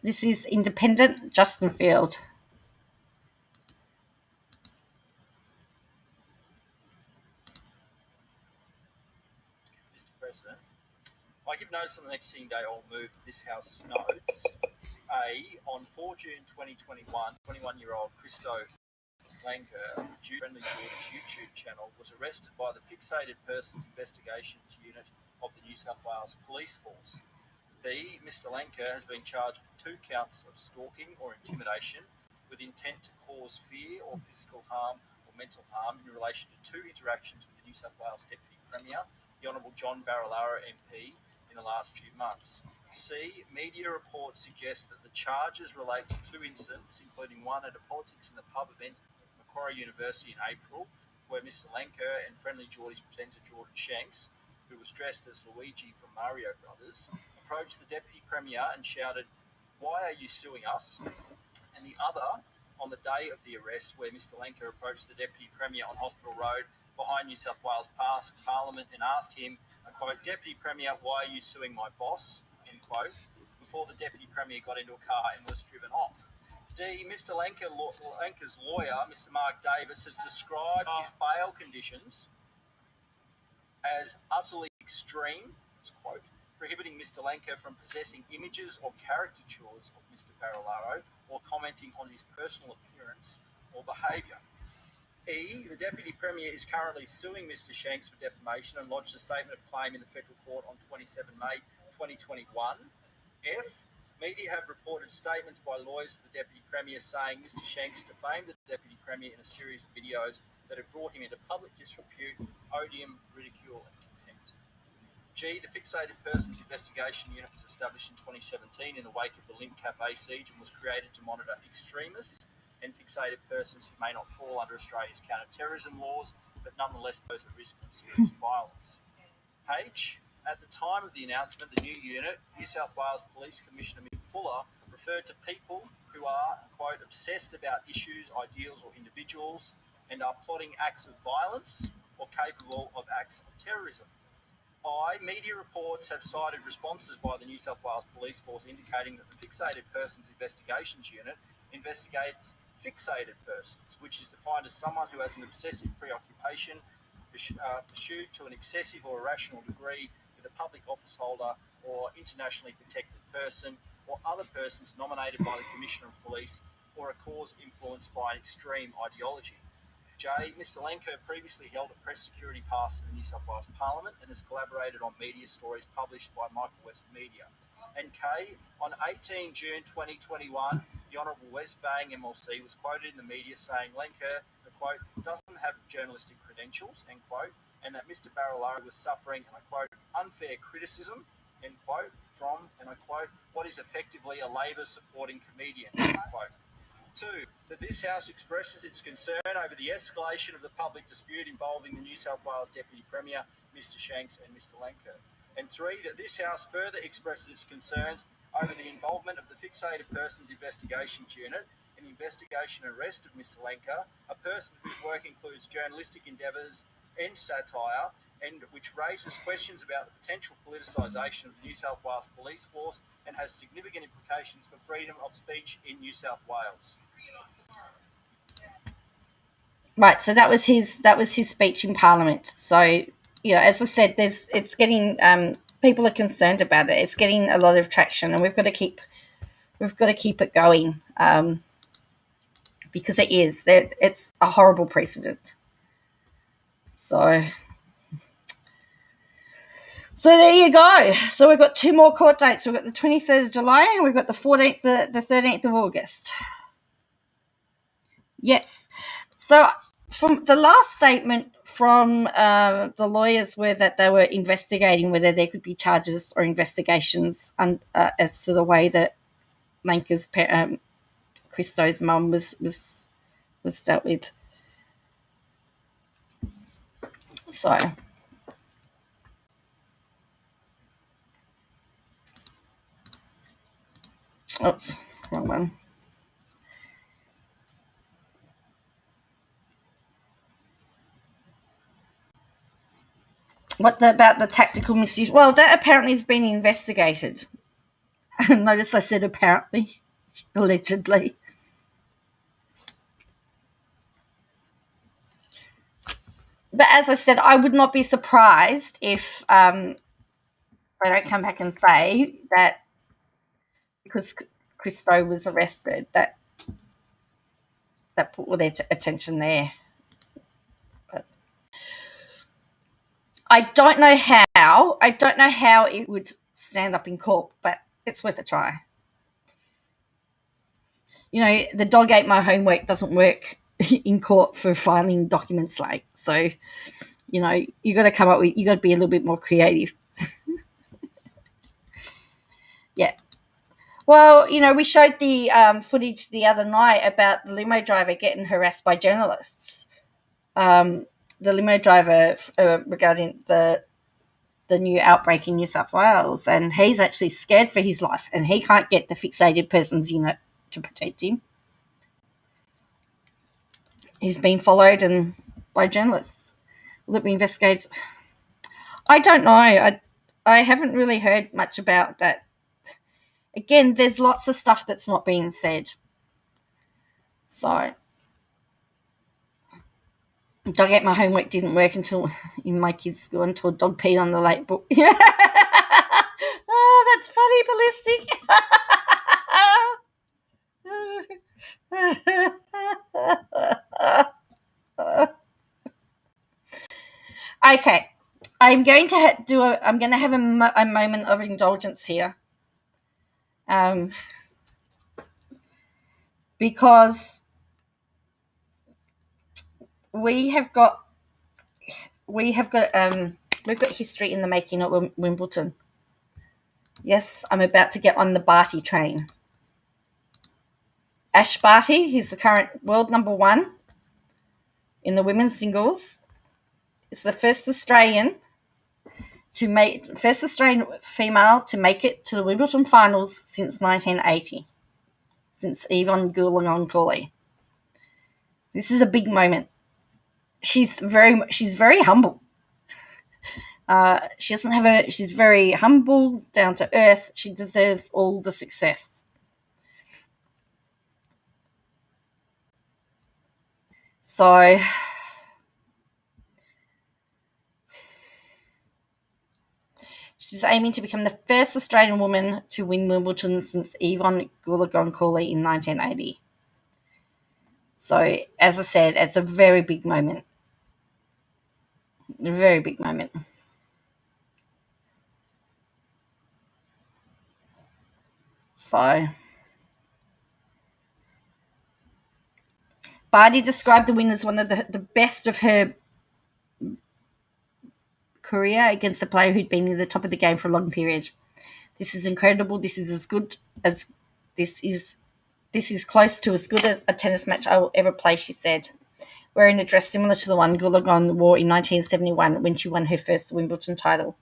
This is independent Justin Field. Mr. President, I give notice on the next sitting day I'll move this House notes. On 4 June 2021, 21-year-old Christo Lanker, Friendly Jordies YouTube channel, was arrested by the Fixated Persons Investigations Unit of the New South Wales Police Force. Mr. Lanker has been charged with 2 counts of stalking or intimidation with intent to cause fear or physical harm or mental harm in relation to 2 interactions with the New South Wales Deputy Premier, the Honourable John Barilaro MP, in the last few months. Media reports suggest that the charges relate to 2 incidents, including one at a Politics in the Pub event at Macquarie University in April, where Mr. Lanker and Friendly Jordies presenter Jordan Shanks, who was dressed as Luigi from Mario Brothers, approached the Deputy Premier and shouted, "Why are you suing us?" And the other on the day of the arrest, where Mr. Lanker approached the Deputy Premier on Hospital Road behind New South Wales Parliament and asked him, I quote, "Deputy Premier, why are you suing my boss?" End quote, before the Deputy Premier got into a car and was driven off. Mr. Lanker's lawyer, Mr. Mark Davis, has described his bail conditions as utterly extreme, quote, prohibiting Mr. Lanker from possessing images or caricatures of Mr. Barilaro or commenting on his personal appearance or behaviour. The Deputy Premier is currently suing Mr. Shanks for defamation and lodged a statement of claim in the Federal Court on 27 May 2021. Media have reported statements by lawyers for the Deputy Premier saying Mr. Shanks defamed the Deputy Premier in a series of videos that have brought him into public disrepute, odium, ridicule and contempt. The Fixated Persons Investigation Unit was established in 2017 in the wake of the Link Cafe siege and was created to monitor extremists and fixated persons who may not fall under Australia's counter-terrorism laws, but nonetheless pose a risk of serious violence. At the time of the announcement, the new unit, New South Wales Police Commissioner Mick Fuller, referred to people who are, quote, obsessed about issues, ideals or individuals and are plotting acts of violence or capable of acts of terrorism. Media reports have cited responses by the New South Wales Police Force indicating that the Fixated Persons Investigations Unit investigates fixated persons, which is defined as someone who has an obsessive preoccupation pursued to an excessive or irrational degree with a public office holder or internationally protected person or other persons nominated by the Commissioner of Police or a cause influenced by an extreme ideology. Mr. Lanker previously held a press security pass to the New South Wales Parliament and has collaborated on media stories published by Michael West Media. And on 18 June 2021, the Honourable Wes Fang MLC was quoted in the media saying Lanker, quote, doesn't have journalistic credentials, end quote, and that Mr. Barilaro was suffering, and I quote, unfair criticism, end quote, from, and I quote, what is effectively a Labor supporting comedian, end quote. 2, that this House expresses its concern over the escalation of the public dispute involving the New South Wales Deputy Premier, Mr. Shanks and Mr. Lanker. And 3, that this House further expresses its concerns over the involvement of the Fixated Persons Investigations Unit in the investigation and arrest of Mr. Lanker, a person whose work includes journalistic endeavours and satire, and which raises questions about the potential politicisation of the New South Wales Police Force and has significant implications for freedom of speech in New South Wales. Right, so that was his speech in Parliament. So, you know, as I said, it's getting people are concerned about it. It's getting a lot of traction, and we've got to keep we've got to keep it going, because it's a horrible precedent. So there you go. So we've got 2 more court dates. We've got the 23rd of July and we've got the 14th, the 13th of August. Yes. So from the last statement from the lawyers were that they were investigating whether there could be charges or investigations as to the way that Lanka's Christo's mum was dealt with. So, oops, wrong one. About the tactical misuse? Well, that apparently has been investigated. Notice I said apparently, allegedly. But as I said, I would not be surprised if they don't come back and say that because Christo was arrested, that put all their attention there. But I don't know how it would stand up in court, but it's worth a try. You know, the dog ate my homework doesn't work in court for filing documents late. So, you know, you got to be a little bit more creative. Yeah. Well, you know, we showed the footage the other night about the limo driver getting harassed by journalists. The limo driver regarding the new outbreak in New South Wales, and he's actually scared for his life, and he can't get the fixated persons unit to protect him. He's been followed by journalists. Will it be investigated? I don't know. I haven't really heard much about that. Again, there's lots of stuff that's not being said. So, dog ate my homework didn't work until in my kids' school until a dog peed on the late book. Oh, that's funny, Ballistic. Okay, I'm going to have a moment of indulgence here, because we've got history in the making at Wimbledon. Yes, I'm about to get on the Barty train. Ash Barty, he's the current world number 1 in the women's singles. Is the first Australian female to make it to the Wimbledon finals since 1980, since Yvonne Goolagong-Cawley. This is a big moment. She's very humble. She's very humble, down to earth. She deserves all the success. So, she's aiming to become the first Australian woman to win Wimbledon since Yvonne Goolagong-Cawley in 1980. So, as I said, it's a very big moment. A very big moment. So, Barty described the win as one of the best of her career against a player who'd been in the top of the game for a long period. This is incredible. This is as good as this is close to as good a tennis match I will ever play, she said, wearing a dress similar to the one Goolagong wore in 1971 when she won her first Wimbledon title.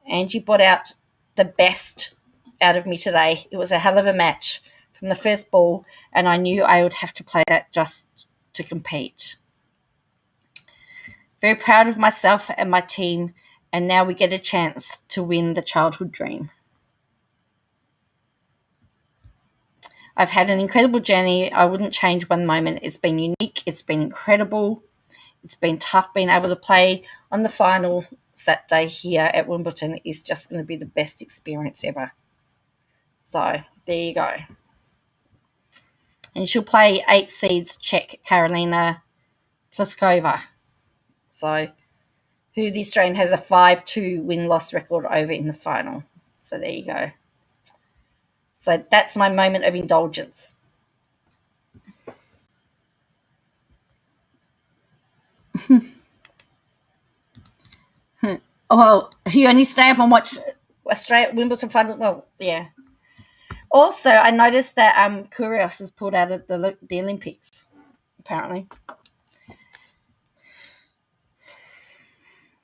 Angie brought out the best out of me today. It was a hell of a match from the first ball, and I knew I would have to play that just to compete. Very proud of myself and my team, and now we get a chance to win the childhood dream. I've had an incredible journey. I wouldn't change one moment. It's been unique. It's been incredible. It's been tough. Being able to play on the final Saturday here at Wimbledon is just going to be the best experience ever. So There you go. And she'll play 8 seeds Czech Karolina Pliskova. So, who the Australian has a 5-2 win-loss record over in the final. So there you go. So that's my moment of indulgence. Oh, you only stay up and watch Australia Wimbledon final? Well, yeah. Also, I noticed that Kyrgios has pulled out of the Olympics, apparently.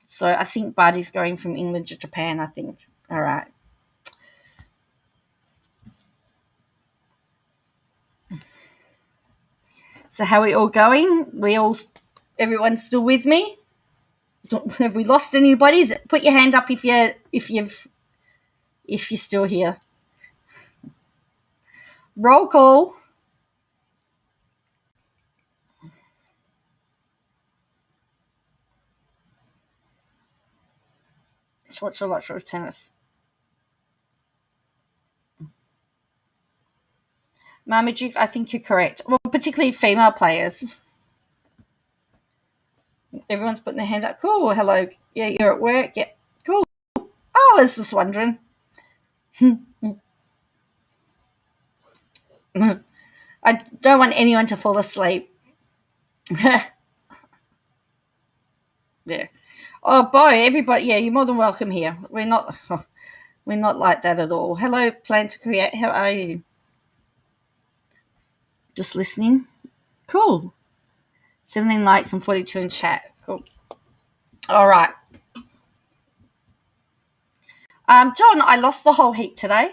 So I think Barty's going from England to Japan, I think. All right. So how are we all going? Everyone's still with me? Have we lost anybody? Put your hand up if you're still here. Roll call. Watch a lot of tennis. Marmaduke, I think you're correct. Well, particularly female players. Everyone's putting their hand up. Cool. Hello. Yeah, you're at work. Yeah. Cool. I was just wondering. I don't want anyone to fall asleep. Yeah. Oh boy, everybody. Yeah, you're more than welcome here. We're not like that at all. Hello, Plan to Create. How are you? Just listening. Cool. 17 likes and 42 in chat. Cool. All right. John, I lost the whole heap today.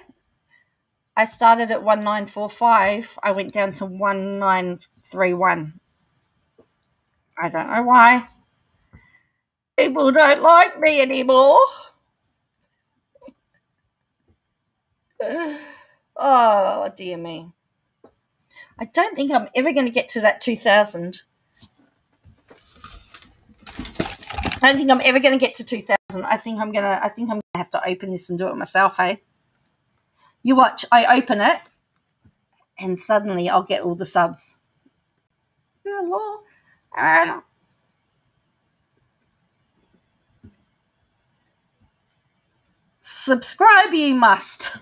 I started at 1945. I went down to 1931. I don't know why. People don't like me anymore. Oh, dear me. I don't think I'm ever going to get to that 2000. I don't think I'm ever going to get to 2000. I think I'm gonna have to open this and do it myself, hey? You watch, I open it, and suddenly I'll get all the subs. Hello. Subscribe, you must.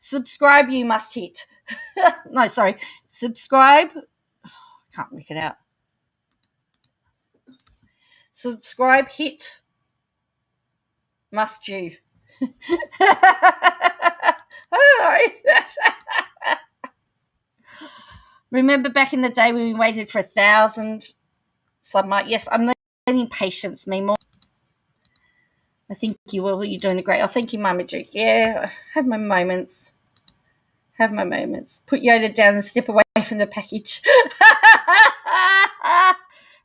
Subscribe, you must hit. No, sorry. Subscribe. I can't work it out. Subscribe, hit. Must you. Remember back in the day when we waited for 1,000 sub mark? Yes, I'm learning patience, Mimo. I think you will. You're doing a great. Oh, thank you, Mama Duke. Yeah, have my moments. Put Yoda down and step away from the package.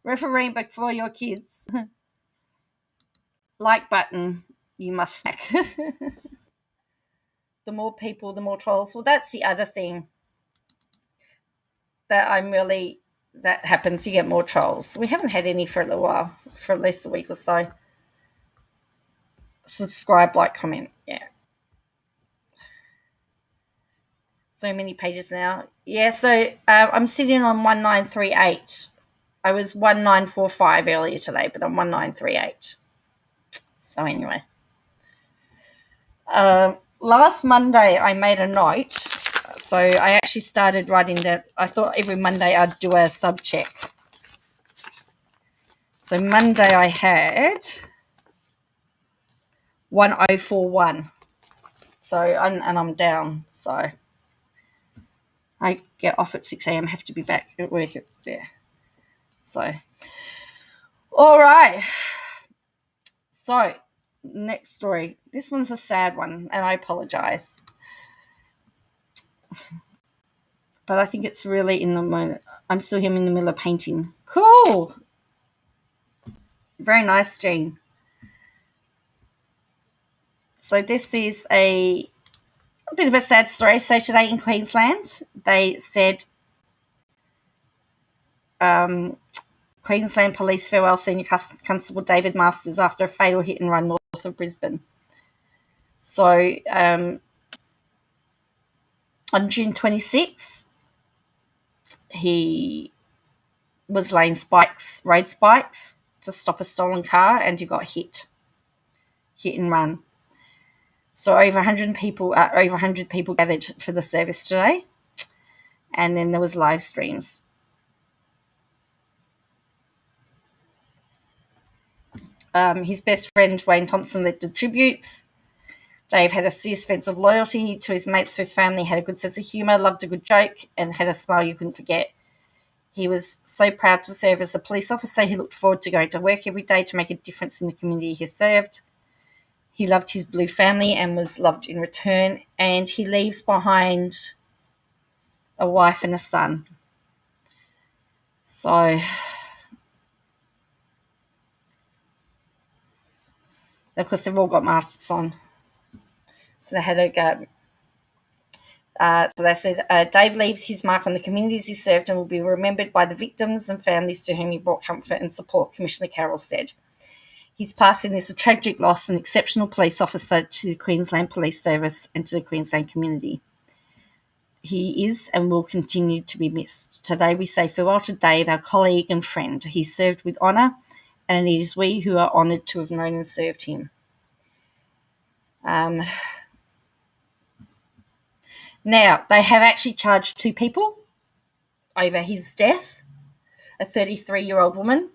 Refereeing back for your kids. Like button, you must snack. The more people, the more trolls. Well, that's the other thing that happens. You get more trolls. We haven't had any for a little while, for at least a week or so. Subscribe, like, comment. Yeah. So many pages now. Yeah, so I'm sitting on 1938. I was 1945 earlier today, but I'm 1938. So anyway. Last Monday I made a note. So I actually started writing that. I thought every Monday I'd do a sub check. So Monday I had 1041. So, and I'm down. So I get off at 6 a.m. have to be back at work there. So, all right. So, next story. This one's a sad one, and I apologize. But I think it's really in the moment. I'm still here in the middle of painting. Cool. Very nice, Jean. So this is a bit of a sad story. So today in Queensland, they said Queensland Police farewell Senior Constable David Masters after a fatal hit and run north of Brisbane. So on June 26th, he was laying road spikes to stop a stolen car, and he got hit and run. So over 100 people gathered for the service today, and then there was live streams. His best friend Wayne Thompson led the tributes. Dave had a serious sense of loyalty to his mates, to his family, had a good sense of humour, loved a good joke, and had a smile you couldn't forget. He was so proud to serve as a police officer. He looked forward to going to work every day to make a difference in the community he served. He loved his blue family and was loved in return. And he leaves behind a wife and a son. So, of course, they've all got masks on. So they had a go. So they said, Dave leaves his mark on the communities he served and will be remembered by the victims and families to whom he brought comfort and support, Commissioner Carroll said. His passing is a tragic loss, an exceptional police officer to the Queensland Police Service and to the Queensland community. He is and will continue to be missed. Today we say farewell to Dave, our colleague and friend. He served with honour, and it is we who are honoured to have known and served him. Now, they have actually charged 2 people over his death. A 33-year-old woman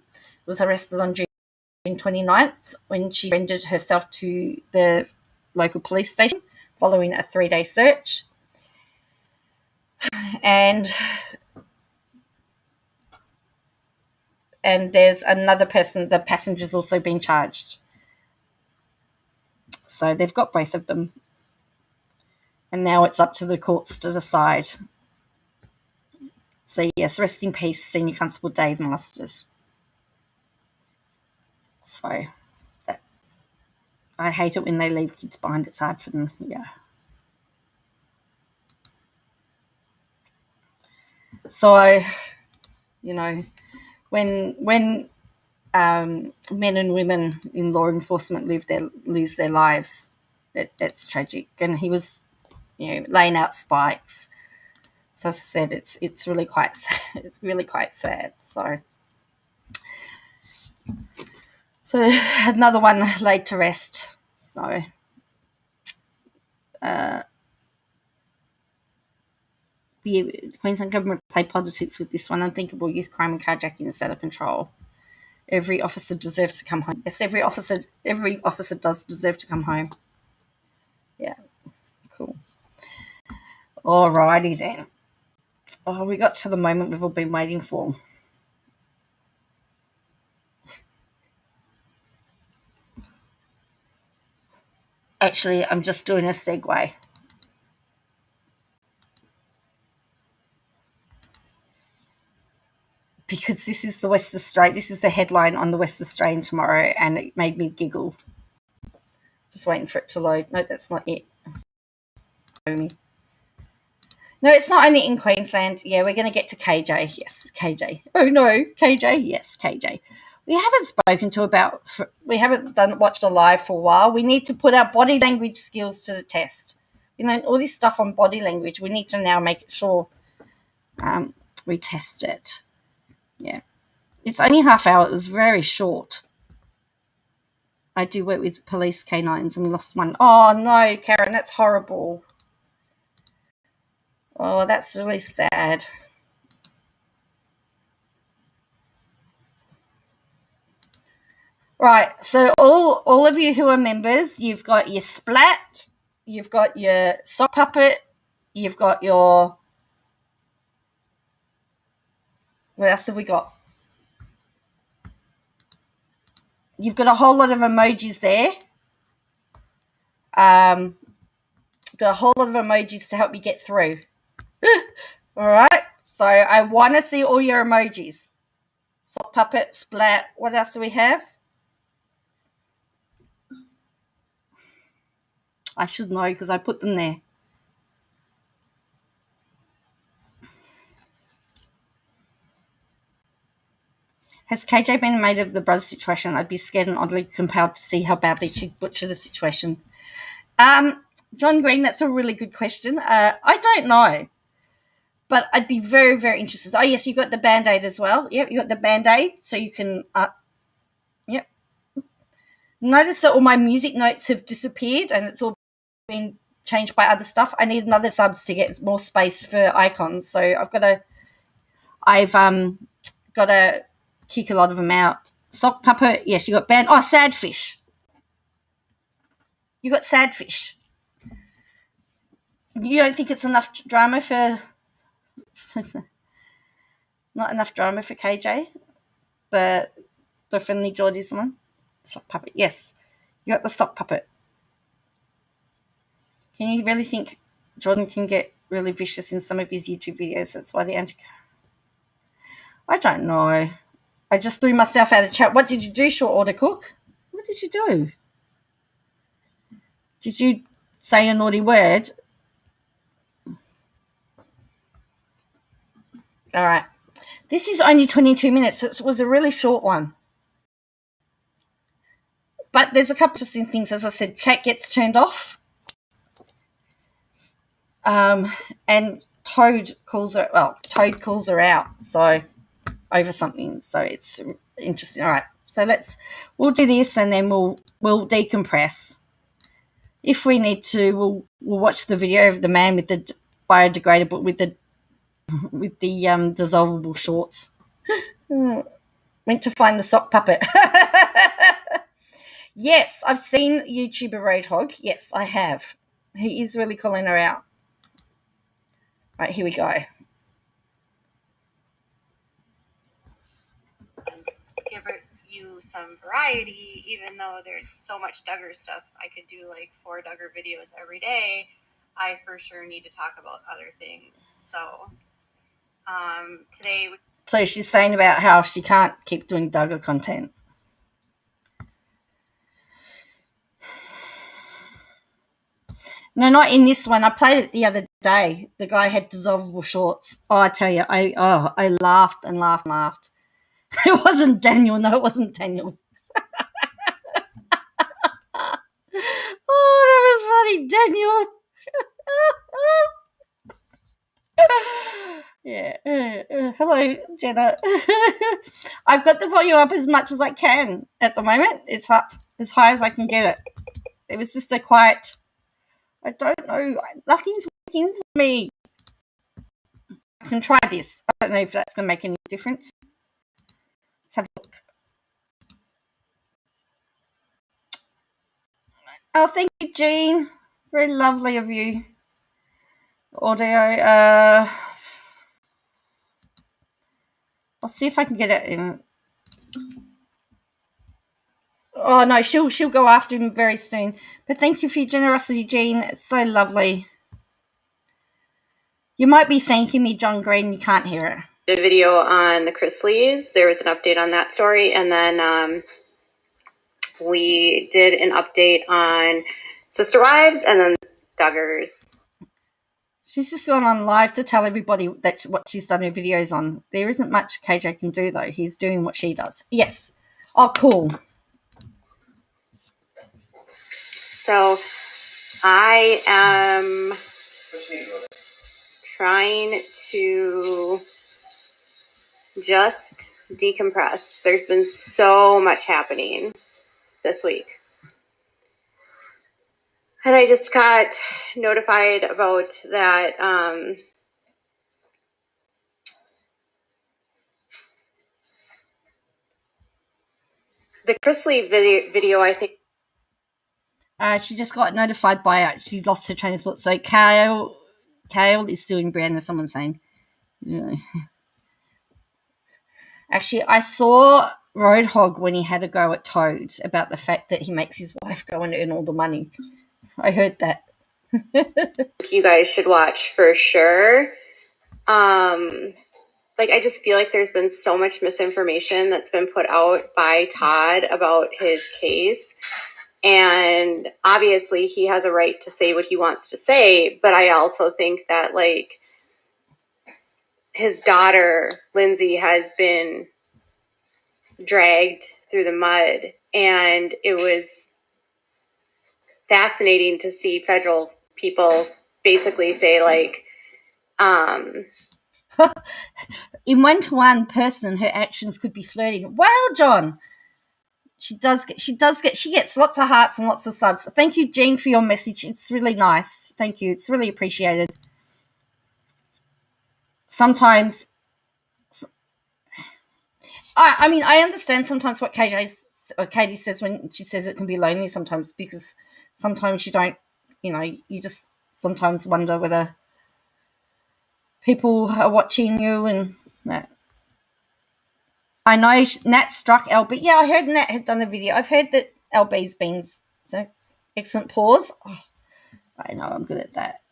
was arrested on June 29th when she surrendered herself to the local police station following a 3-day search. And there's another person, the passenger's also been charged. So they've got both of them. And now it's up to the courts to decide. So, yes, rest in peace, Senior Constable Dave Masters. So, I hate it when they leave kids behind. It's hard for them, yeah. So, you know, when men and women in law enforcement lose their lives, it's tragic. And he was, laying out spikes. So as I said, it's really quite sad. It's really quite sad. So another one laid to rest. So the Queensland government played politics with this one. Unthinkable youth crime and carjacking is out of control. Every officer deserves to come home. Yes, every officer does deserve to come home. Yeah, cool. Alrighty then. Oh, we got to the moment we've all been waiting for. Actually, I'm just doing a segue. Because this is the West Australian. This is the headline on the West Australian tomorrow, and it made me giggle. Just waiting for it to load. No, that's not it. No, it's not only in Queensland. Yeah, we're going to get to KJ. Yes, KJ. Oh no, KJ. Yes, KJ. We haven't watched a live for a while. We need to put our body language skills to the test. All this stuff on body language. We need to now make sure we test it. Yeah. It's only half hour. It was very short. I do work with police canines and we lost one. Oh, no, Karen, that's horrible. Oh, that's really sad. Right, so all of you who are members, you've got your splat, you've got your sock puppet, you've got your... What else have we got? You've got a whole lot of emojis there. Got a whole lot of emojis to help you get through. All right, so I want to see all your emojis. Sock puppet, splat. What else do we have? I should know because I put them there. Has KJ been made of the brother situation? I'd be scared and oddly compelled to see how badly she'd butcher the situation. John Green, that's a really good question. I don't know, but I'd be very, very interested. Oh, yes, you got the Band-Aid as well. Yep, you got the Band-Aid, so you can, yep. Notice that all my music notes have disappeared and it's all been changed by other stuff. I need another subs to get more space for icons, so I've got to kick a lot of them out. Sock puppet, yes, you got band. Oh, Sadfish. You got Sadfish. You don't think it's enough drama for? Not enough drama for KJ, the friendly Jordies one. Sock puppet, yes. You got the sock puppet. Can you really think Jordan can get really vicious in some of his YouTube videos? That's why the anti. I don't know. I just threw myself out of chat. What did you do, short order cook? What did you do? Did you say a naughty word? All right. This is only 22 minutes. So it was a really short one. But there's a couple of interesting things. As I said, chat gets turned off. And Toad calls her out. So over something. So it's interesting. All right. So we'll do this and then we'll decompress. If we need to, we'll watch the video of the man with the biodegradable with the dissolvable shorts. Went to find the sock puppet. Yes, I've seen YouTuber Roadhog. Yes, I have. He is really calling her out. Right, here we go. Give you some variety, even though there's so much Duggar stuff. I could do like 4 Duggar videos every day. I for sure need to talk about other things. So today. So she's saying about how she can't keep doing Duggar content. No, not in this one. I played it the other day. The guy had dissolvable shorts. Oh, I tell you, I laughed and laughed and laughed. It wasn't Daniel. No, it wasn't Daniel. Oh, that was funny, Daniel. Yeah. Hello, Jenna. I've got the volume up as much as I can at the moment. It's up as high as I can get it. It was just a quiet. I don't know. Nothing's working for me. I can try this. I don't know if that's going to make any difference. Let's have a look. Oh, thank you, Jean. Very lovely of you. Audio. I'll see if I can get it in. Oh no, she'll go after him very soon. But thank you for your generosity, Jean. It's so lovely. You might be thanking me, John Green. You can't hear it. Did a video on the Chrisleys. There was an update on that story, and then we did an update on Sister Wives, and then Duggars. She's just gone on live to tell everybody that what she's done her videos on. There isn't much KJ can do though. He's doing what she does. Yes. Oh, cool. So I am trying to just decompress. There's been so much happening this week. And I just got notified about that the Chrisley video, I think. She just got notified by she lost her train of thought. So Kale is suing Brianna, someone's saying. Yeah. Actually, I saw Roadhog when he had a go at Toad about the fact that he makes his wife go and earn all the money. I heard that. You guys should watch for sure. I just feel like there's been so much misinformation that's been put out by Todd about his case. And obviously he has a right to say what he wants to say, but I also think that his daughter, Lindsay, has been dragged through the mud, and fascinating to see federal people basically say, like, in one-to-one person, her actions could be flirting. Wow, John. She gets lots of hearts and lots of subs. Thank you, Jean, for your message. It's really nice. Thank you. It's really appreciated. Sometimes, I mean, I understand sometimes what Katie says when she says it can be lonely sometimes, because sometimes you don't, you just sometimes wonder whether people are watching you and that. I know Nat struck LB. Yeah, I heard Nat had done a video. I've heard that LB's been so excellent pause. Oh, I know I'm good at that.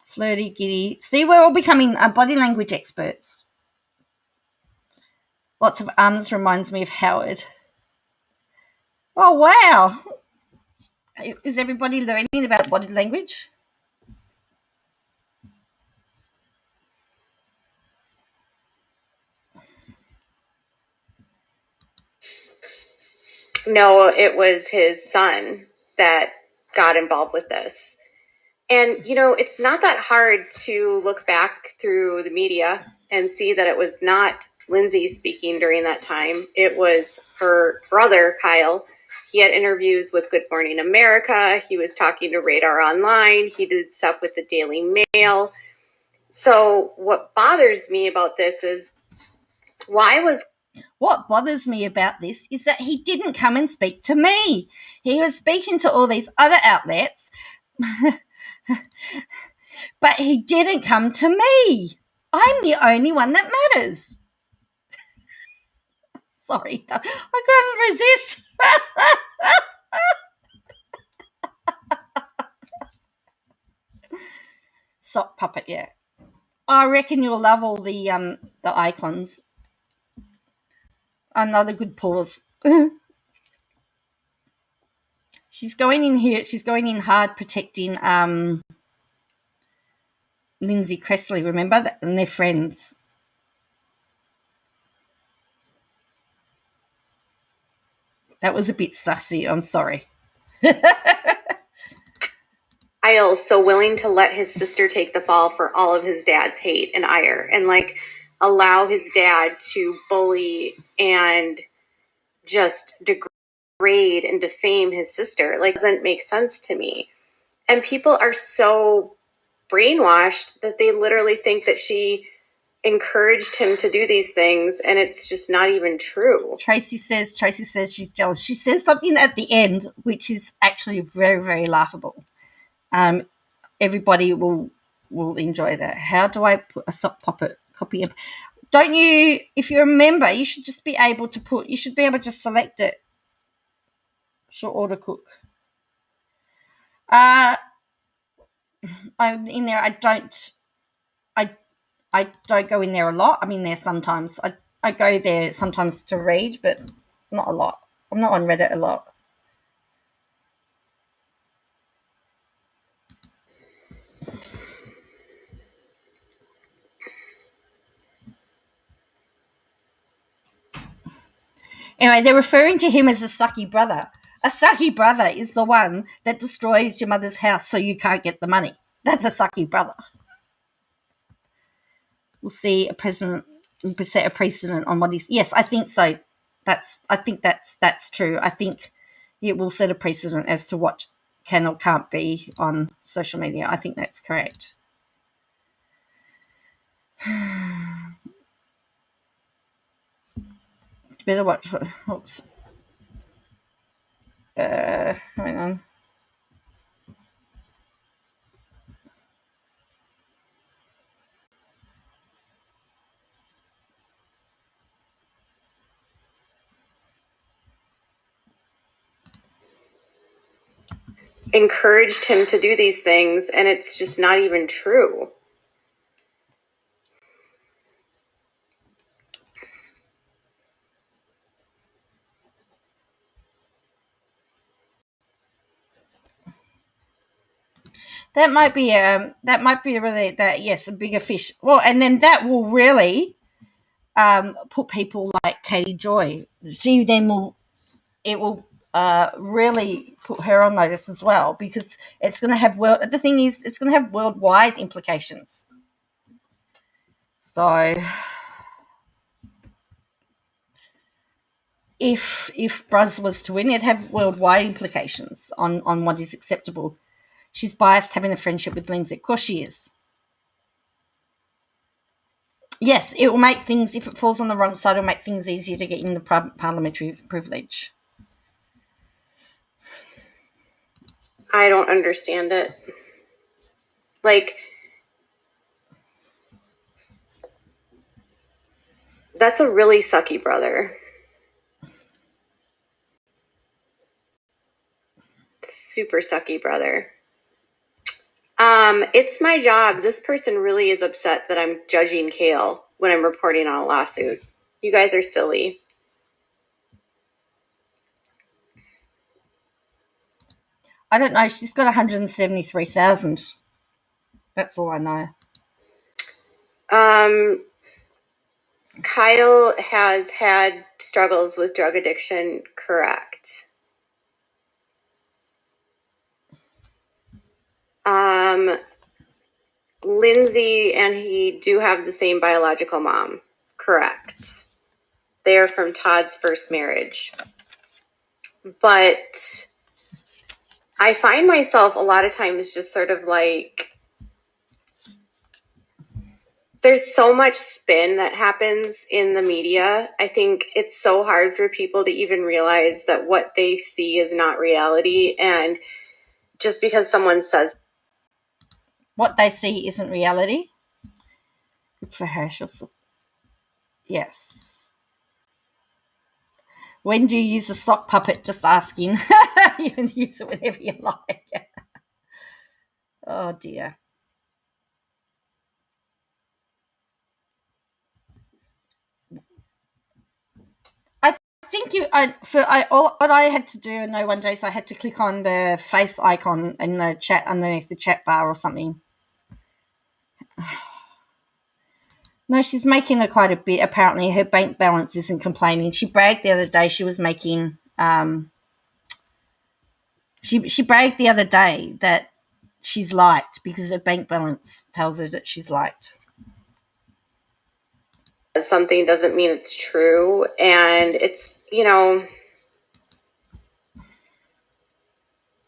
Flirty, giddy. See, we're all becoming body language experts. Lots of ums reminds me of Howard. Oh, wow. Is everybody learning about body language? No, it was his son that got involved with this. And, it's not that hard to look back through the media and see that it was not Lindsay speaking during that time. It was her brother, Kyle. He had interviews with Good Morning America. He was talking to Radar Online. He did stuff with the Daily Mail. So what bothers me about this is what bothers me about this is that he didn't come and speak to me. He was speaking to all these other outlets, but he didn't come to me. I'm the only one that matters. Sorry, I couldn't resist. Sock puppet, yeah. I reckon you'll love all the icons. Another good pause. She's going in here. She's going in hard protecting Lindsay Cressley. Remember that, and they're friends. That was a bit sassy. I'm sorry. Kyle's so willing to let his sister take the fall for all of his dad's hate and ire, and allow his dad to bully and just degrade and defame his sister. Doesn't make sense to me. And people are so brainwashed that they literally think that she encouraged him to do these things, and it's just not even true. Tracy says she's jealous. She says something at the end which is actually very, very laughable. Everybody will enjoy that. How do I put a sock puppet copy of? Don't you? If you're a member, you should just be able to put. You should be able to select it. Short order cook. I'm in there. I don't go in there a lot. I'm in there sometimes. I go there sometimes to read, but not a lot. I'm not on Reddit a lot. Anyway, they're referring to him as a sucky brother. A sucky brother is the one that destroys your mother's house so you can't get the money. That's a sucky brother. We'll see set a precedent on what he's. Yes, I think so. I think that's true. I think it will set a precedent as to what can or can't be on social media. I think that's correct. Better watch. Oops. Hang on. Encouraged him to do these things, and it's just not even true. That might be really that, yes, a bigger fish. Well, and then that will really put people like Katie Joy. She then will really put her on notice as well, because it's going to have the thing is, it's going to have worldwide implications. So if Bruz was to win, it'd have worldwide implications on what is acceptable. She's biased having a friendship with Lindsay. Of course she is. Yes, it will make things, if it falls on the wrong side, it'll make things easier to get in the parliamentary privilege. I don't understand it. Like, that's a really sucky brother. Super sucky brother. It's my job. This person really is upset that I'm judging Kale when I'm reporting on a lawsuit. You guys are silly. I don't know. She's got 173,000. That's all I know. Kyle has had struggles with drug addiction, correct. Lindsay and he do have the same biological mom, correct. They are from Todd's first marriage. But I find myself a lot of times just sort of like, there's so much spin that happens in the media. I think it's so hard for people to even realize that what they see is not reality. And just because someone says what they see isn't reality. Good for her. Yes. When do you use a sock puppet? Just asking. You can use it whenever you like. Oh dear. What I had to do, I know one day, so I had to click on the face icon in the chat underneath the chat bar or something. No, she's making quite a bit. Apparently, her bank balance isn't complaining. She bragged the other day she was making. She bragged the other day that she's liked because her bank balance tells her that she's liked. something doesn't mean it's true, and it's,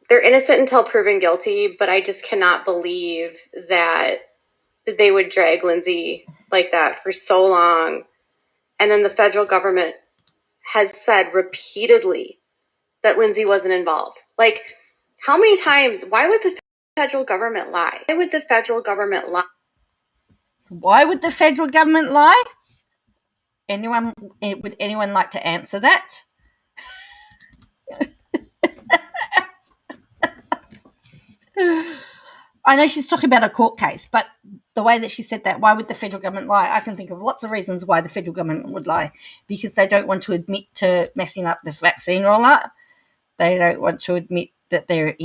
they're innocent until proven guilty, but I just cannot believe that they would drag Lindsay like that for so long. And then the federal government has said repeatedly that Lindsay wasn't involved. Like, how many times? Why would the federal government lie? Why would the federal government lie? Why would the federal government lie? Would anyone like to answer that? I know she's talking about a court case, but the way that she said that, why would the federal government lie? I can think of lots of reasons why the federal government would lie, because they don't want to admit to messing up the vaccine rollout. They don't want to admit that they're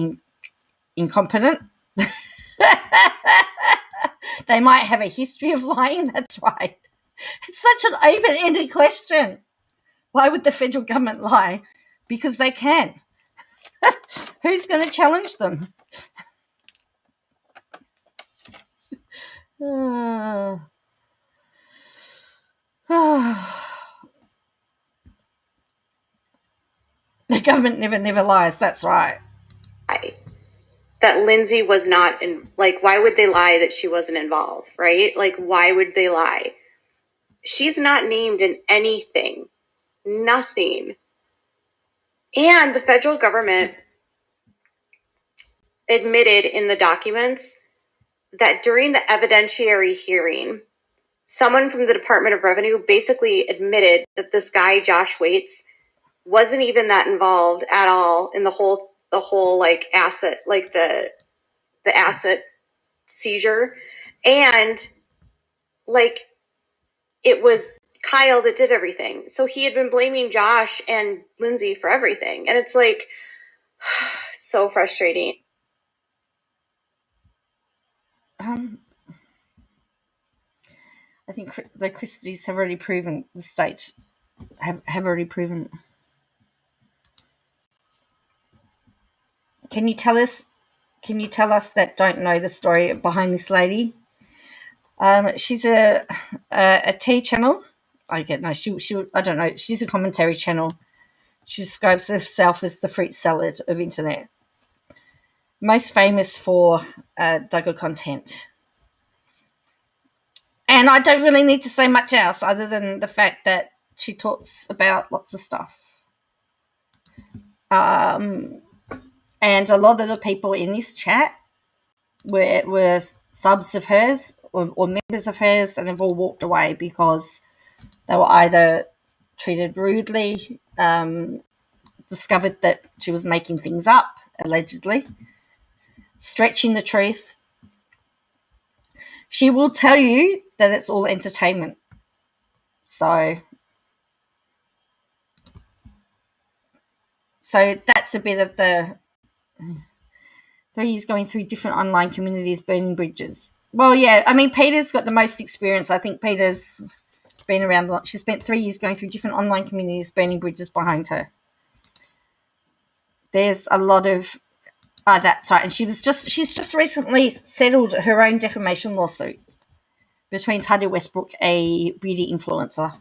incompetent. They might have a history of lying. That's right. It's such an open-ended question. Why would the federal government lie? Because they can. Who's going to challenge them? The government never lies. That's right. That Lindsay was not in, like, why would they lie that she wasn't involved, right? Like, why would they lie? She's not named in anything. Nothing. And the federal government admitted in the documents that during the evidentiary hearing, someone from the Department of Revenue basically admitted that this guy, Josh Waits, wasn't even that involved at all in the whole like asset, like the asset seizure. And like, it was Kyle that did everything. So he had been blaming Josh and Lindsay for everything. And it's like, so frustrating. I think the Christies have already proven, the state have already proven. Can you tell us that don't know the story behind this lady? She's a tea channel. I don't know. She's a commentary channel. She describes herself as the fruit salad of internet. Most famous for Duggar content. And I don't really need to say much else other than the fact that she talks about lots of stuff. And a lot of the people in this chat were subs of hers or members of hers, and have all walked away because they were either treated rudely, discovered that she was making things up, allegedly, stretching the truth. She will tell you that it's all entertainment. So that's a bit of the 3 years going through different online communities, burning bridges. Well, yeah, I mean, Peter's got the most experience. I think Peter's been around a lot. She spent 3 years going through different online communities, burning bridges behind her. There's a lot of that's right. And she's just recently settled her own defamation lawsuit between Tati Westbrook, a beauty influencer.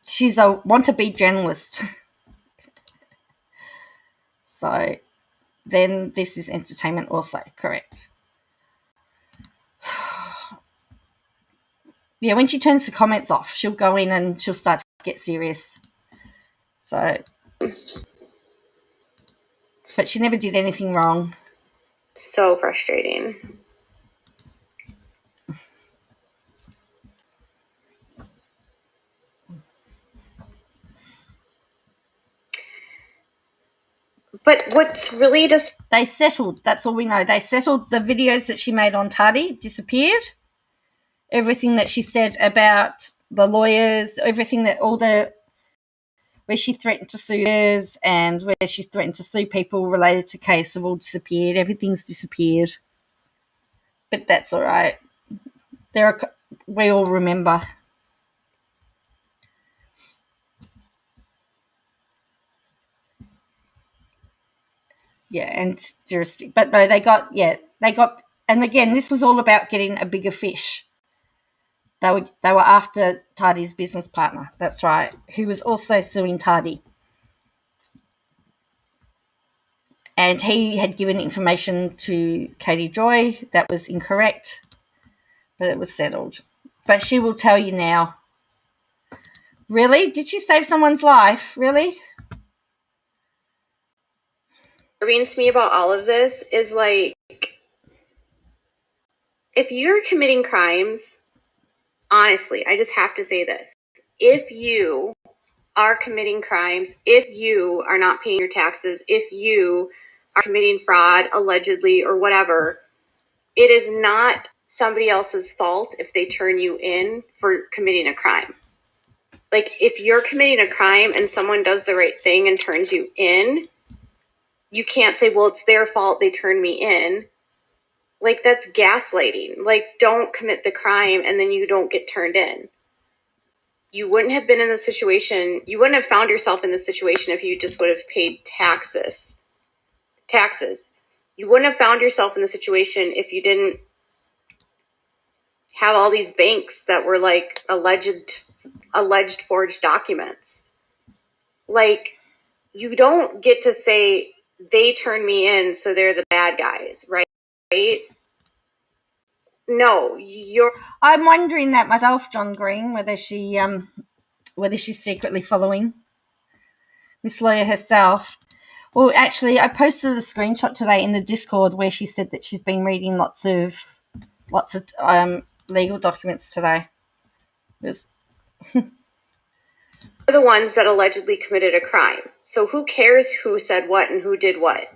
She's a want-to-be journalist. So then this is entertainment also, correct. Yeah, when she turns the comments off, she'll go in and she'll start to get serious. So, but she never did anything wrong. So frustrating. But what's really just... They settled. That's all we know. They settled. The videos that she made on Tati disappeared. Everything that she said about the lawyers, everything that where she threatened to sue lawyers and where she threatened to sue people related to case have all disappeared. Everything's disappeared. But that's all right. We all remember. Yeah, and jurisdiction. But no, they got, and again, this was all about getting a bigger fish. They were after Tadi's business partner. That's right, who was also suing Tadi. And he had given information to Katie Joy that was incorrect, but it was settled. But she will tell you now. Really? Did she save someone's life? Really? What means to me about all of this is, like, if you're committing crimes, honestly, I just have to say this. If you are committing crimes, if you are not paying your taxes, if you are committing fraud, allegedly, or whatever, it is not somebody else's fault if they turn you in for committing a crime. Like, if you're committing a crime and someone does the right thing and turns you in, you can't say, well, it's their fault they turned me in. Like, that's gaslighting. Like, don't commit the crime and then you don't get turned in. You wouldn't have been in the situation, you wouldn't have found yourself in the situation if you just would have paid taxes. You wouldn't have found yourself in the situation if you didn't have all these banks that were like alleged forged documents. Like, you don't get to say they turned me in, so they're the bad guys, right? No, I'm wondering that myself, John Green, whether she's secretly following Miss Lawyer herself. Well, actually, I posted a screenshot today in the Discord where she said that she's been reading lots of legal documents today. The ones that allegedly committed a crime. So who cares who said what and who did what?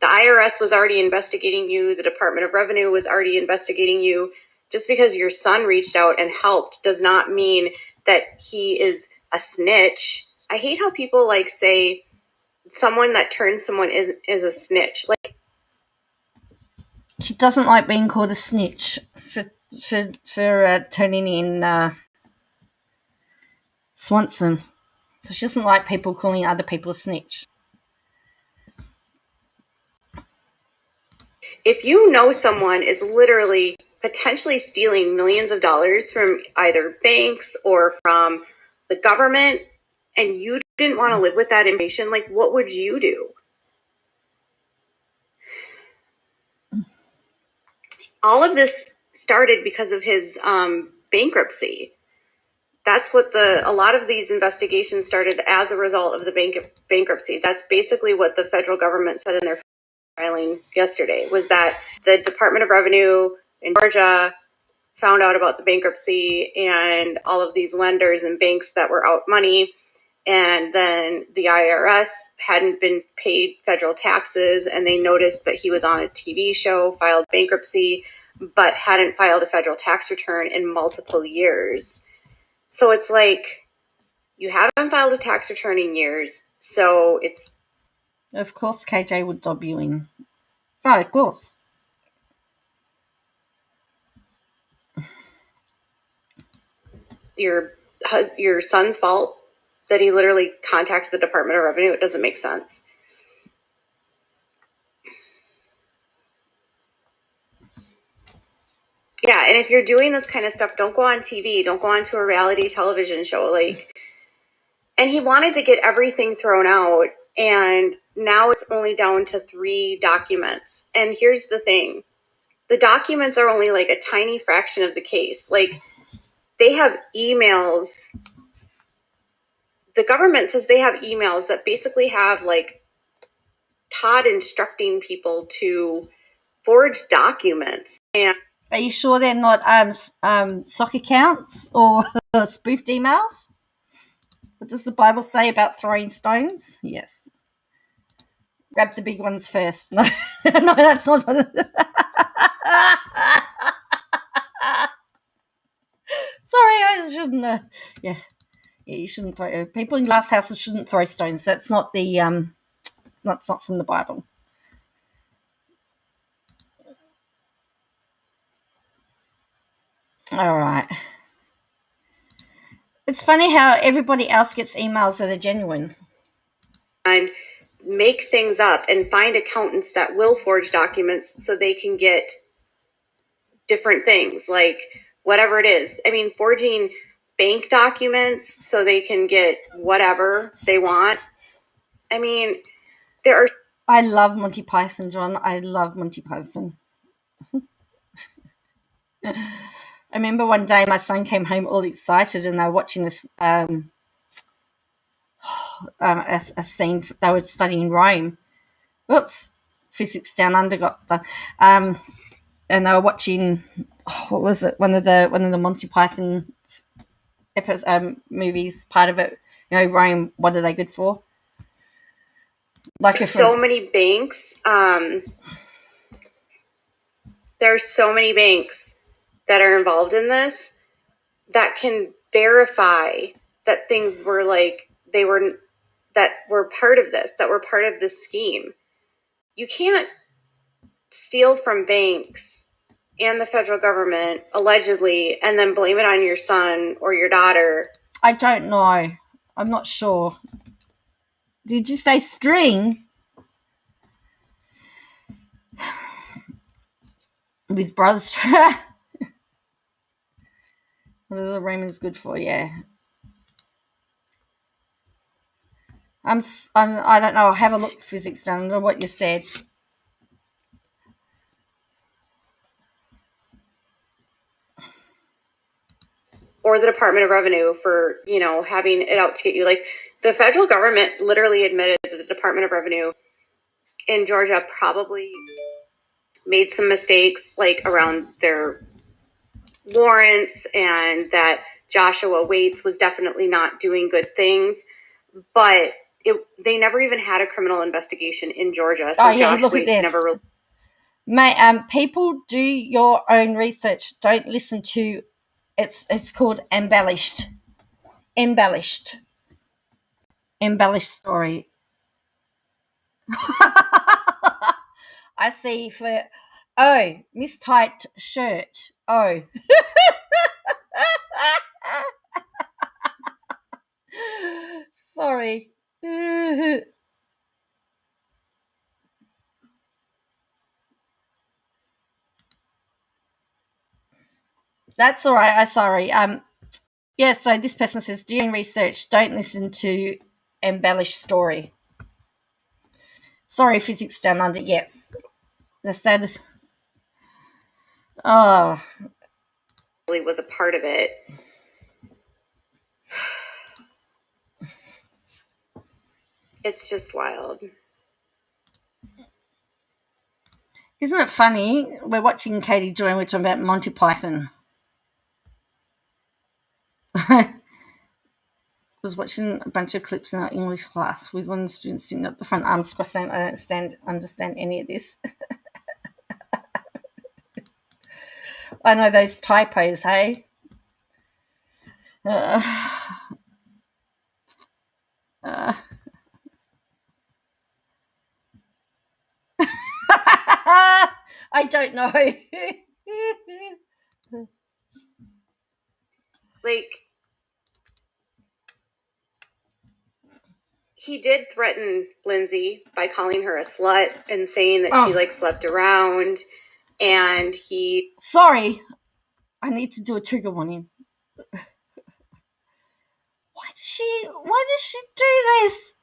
The IRS was already investigating you. The Department of Revenue was already investigating you. Just because your son reached out and helped does not mean that he is a snitch. I hate how people like say someone that turns someone is a snitch. Like, she doesn't like being called a snitch for turning in Swanson. So she doesn't like people calling other people a snitch. If you know someone is literally potentially stealing millions of dollars from either banks or from the government, and you didn't want to live with that information, like, what would you do? All of this started because of his bankruptcy. That's what a lot of these investigations started as a result of the bankruptcy. That's basically what the federal government said in their filing yesterday, was that the Department of Revenue in Georgia found out about the bankruptcy and all of these lenders and banks that were out money. And then the IRS hadn't been paid federal taxes, and they noticed that he was on a TV show, filed bankruptcy, but hadn't filed a federal tax return in multiple years. So it's like, you haven't filed a tax return in years, so it's... Of course KJ would dob you in. Right, of course. Your son's fault that he literally contacted the Department of Revenue. It doesn't make sense. Yeah, and if you're doing this kind of stuff, don't go on TV. Don't go onto a reality television show. Like, and he wanted to get everything thrown out, and now it's only down to 3 documents. And here's the thing. The documents are only like a tiny fraction of the case. Like, they have emails. The government says they have emails that basically have like Todd instructing people to forge documents. And are you sure they're not sock accounts or spoofed emails? What does the Bible say about throwing stones? Yes. Grab the big ones first. No, no, that's not what Sorry, I shouldn't. Yeah, you shouldn't throw. People in glass houses shouldn't throw stones. That's not the. That's not from the Bible. All right. It's funny how everybody else gets emails that are genuine. And make things up and find accountants that will forge documents so they can get different things, like whatever it is. I mean, forging bank documents so they can get whatever they want. I mean, there are... I love Monty Python, John. I love Monty Python. I remember one day my son came home all excited, and they were watching this a scene. They were studying Rome. Whoops, physics down under got the and they were watching what was it? One of the Monty Python movies. Part of it, Rome. What are they good for? Like so many banks. There's so many banks that are involved in this that can verify that things were like that were part of this, that were part of this scheme. You can't steal from banks and the federal government, allegedly, and then blame it on your son or your daughter. I don't know. I'm not sure. Did you say string? With bros. What are the Romans good for? Yeah. I don't know. I'll have a look. Physics down. I don't know what you said. Or the Department of Revenue for, having it out to get you. Like, the federal government literally admitted that the Department of Revenue in Georgia probably made some mistakes, like around their warrants, and that Joshua Waits was definitely not doing good things. But they never even had a criminal investigation in Georgia. So Josh Waits never really... people, do your own research. Don't listen to... It's called embellished story. I see for mistyped shirt. Oh. So sorry. That's all right. I'm sorry. Yeah, so this person says, doing research, don't listen to embellished story. Sorry, physics down under. Yes. The saddest. Oh. Was a part of it. It's just wild. Isn't it funny? We're watching Katie Joy and we're talking about Monty Python. Was watching a bunch of clips in our English class with one of the students sitting at the front, arms crossed, saying, I don't understand any of this. I know those typos, hey? I don't know. Like, he did threaten Lindsay by calling her a slut and saying that she like slept around, and he... Sorry, I need to do a trigger warning. Why does she do this?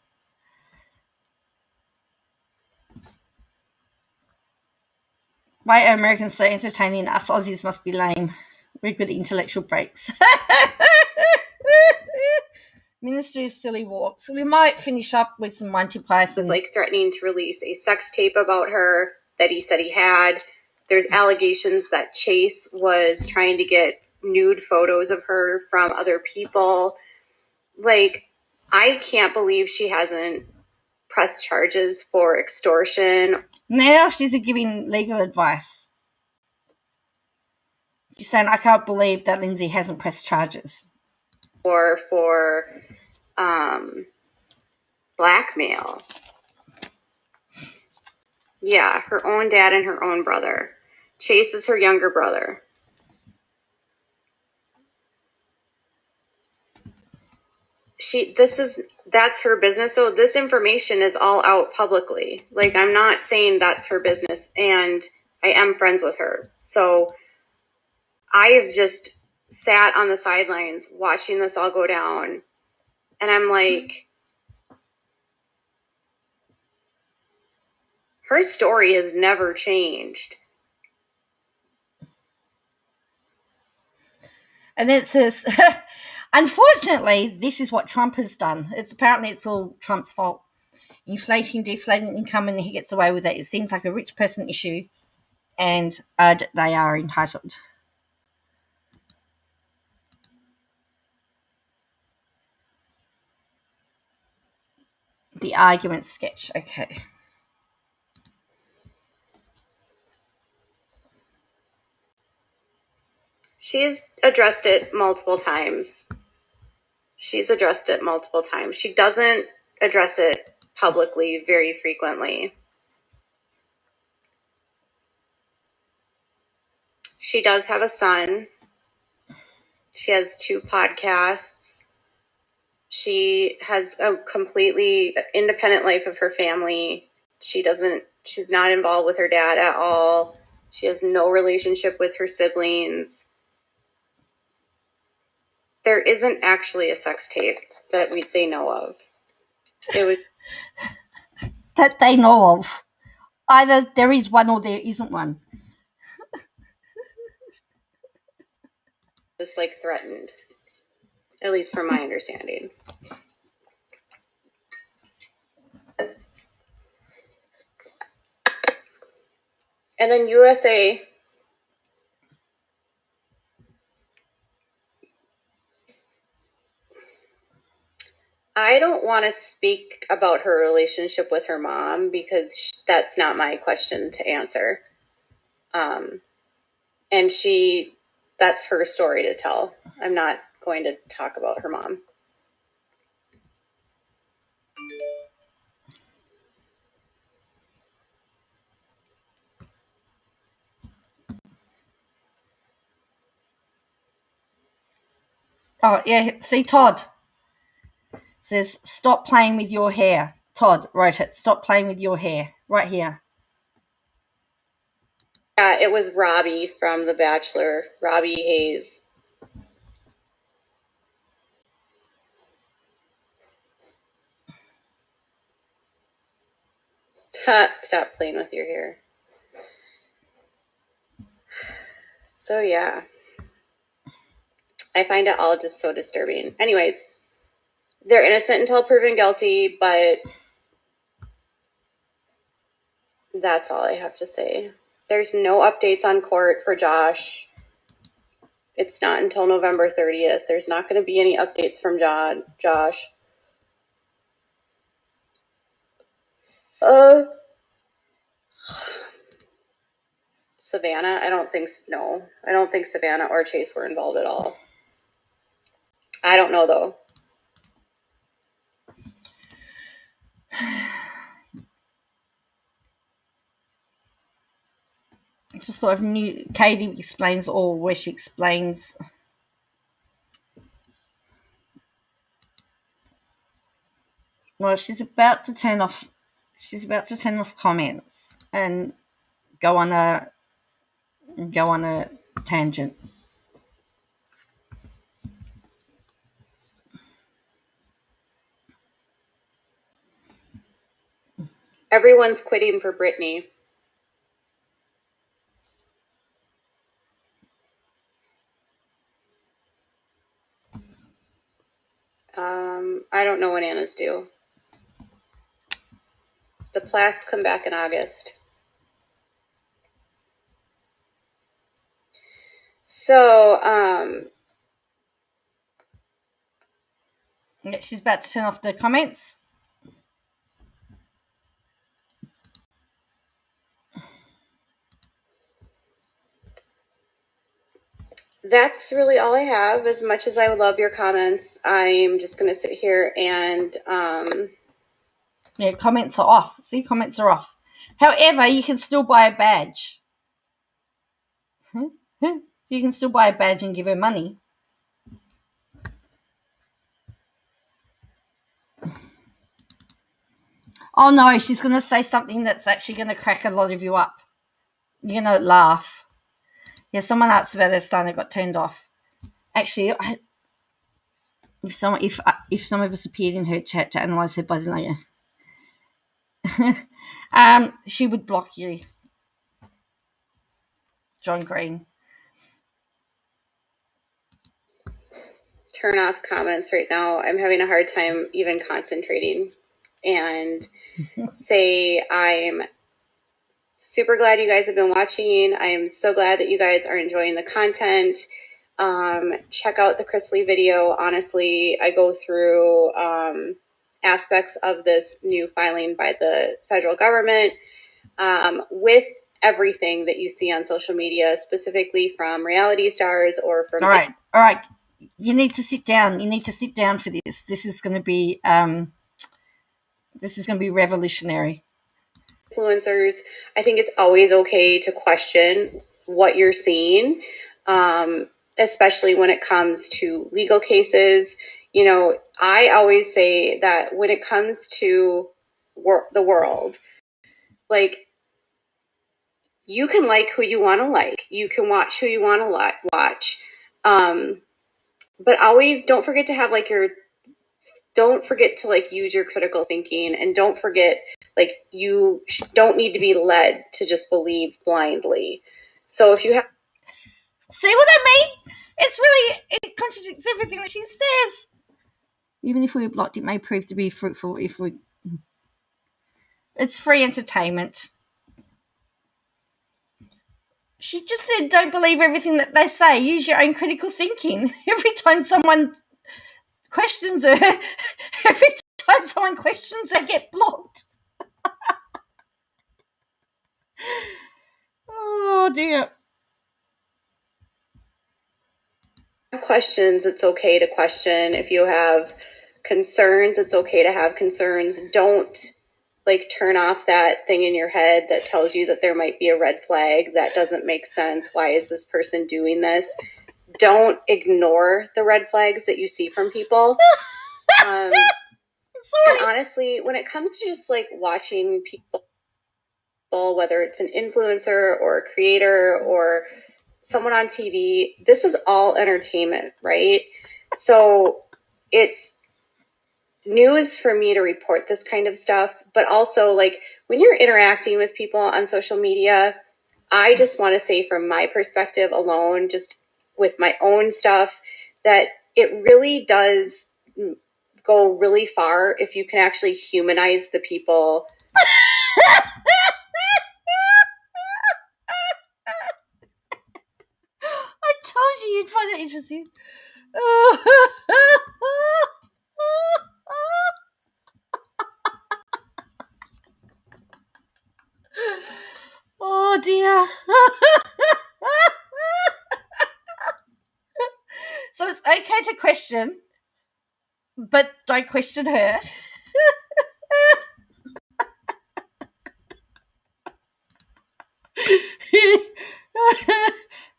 Why are Americans so entertaining? Us Aussies must be lame. We're good at intellectual breaks. Ministry of Silly Walks. We might finish up with some Monty Python. Was like threatening to release a sex tape about her that he said he had. There's allegations that Chase was trying to get nude photos of her from other people. Like, I can't believe she hasn't pressed charges for extortion. Now she's giving legal advice. She's saying, I can't believe that Lindsay hasn't pressed charges. Or for blackmail. Yeah, her own dad and her own brother. Chase is her younger brother. That's her business. So this information is all out publicly. Like, I'm not saying that's her business, and I am friends with her. So I have just sat on the sidelines watching this all go down, and I'm like, her story has never changed. And it says, unfortunately, this is what Trump has done. Apparently it's all Trump's fault. Inflating, deflating income, and he gets away with it. It seems like a rich person issue, and they are entitled. The argument sketch. Okay. She's addressed it multiple times. She doesn't address it publicly very frequently. She does have a son. She has 2 podcasts. She has a completely independent life of her family. She's not involved with her dad at all. She has no relationship with her siblings. There isn't actually a sex tape that they know of. It was that they know of. Either there is one or there isn't one. just like threatened, at least from my understanding. And then USA, I don't want to speak about her relationship with her mom because that's not my question to answer. And that's her story to tell. I'm not going to talk about her mom. Oh, yeah. See, Todd. says, stop playing with your hair. Todd wrote it. Stop playing with your hair. Right here. Yeah, it was Robbie from The Bachelor. Robbie Hayes. Stop playing with your hair. So, yeah. I find it all just so disturbing. Anyways, they're innocent until proven guilty, but that's all I have to say. There's no updates on court for Josh. It's not until November 30th. There's not going to be any updates from Josh. Savannah, I don't think Savannah or Chase were involved at all. I don't know, though. I just thought of Katie explains all, where she explains. Well, she's about to turn off comments and go on a tangent. Everyone's quitting for Brittany. I don't know when Anna's due. The Plaths come back in August. So, She's about to turn off the comments. that's really all I have. As much as I would love your comments, I'm just going to sit here and... Yeah, comments are off. See, comments are off. However, you can still buy a badge. You can still buy a badge and give her money. Oh no, she's going to say something that's actually going to crack a lot of you up. You're going to laugh. Yeah, someone asked about their son that got turned off. Actually, if some of us appeared in her chat to analyse her body language, she would block you. John Green. Turn off comments right now. I'm having a hard time even concentrating, and say I'm super glad you guys have been watching. I am so glad that you guys are enjoying the content. Check out the Chrisley video. Honestly, I go through aspects of this new filing by the federal government with everything that you see on social media, specifically from reality stars or from... All right. You need to sit down. You need to sit down for this. This is going to be revolutionary. Influencers. I think it's always okay to question what you're seeing, especially when it comes to legal cases. You know, I always say that when it comes to the world, like, you can like who you want to like. You can watch who you want to watch. But always don't forget to have use your critical thinking, and don't forget, like, you don't need to be led to just believe blindly. So if you have... See what I mean? It contradicts everything that she says. Even if we were blocked, it may prove to be fruitful it's free entertainment. She just said, don't believe everything that they say. Use your own critical thinking. Every time someone questions her, get blocked. Oh, dear. Questions, it's okay to question. If you have concerns, it's okay to have concerns. Don't turn off that thing in your head that tells you that there might be a red flag. That doesn't make sense. Why is this person doing this? Don't ignore the red flags that you see from people. And honestly, when it comes to just like watching people, whether it's an influencer or a creator or someone on TV, this is all entertainment, right? So it's news for me to report this kind of stuff, but also like when you're interacting with people on social media, I just want to say from my perspective alone, just with my own stuff, that it really does go really far if you can actually humanize the people. I told you you'd find it interesting. Oh dear. So it's okay to question, but don't question her.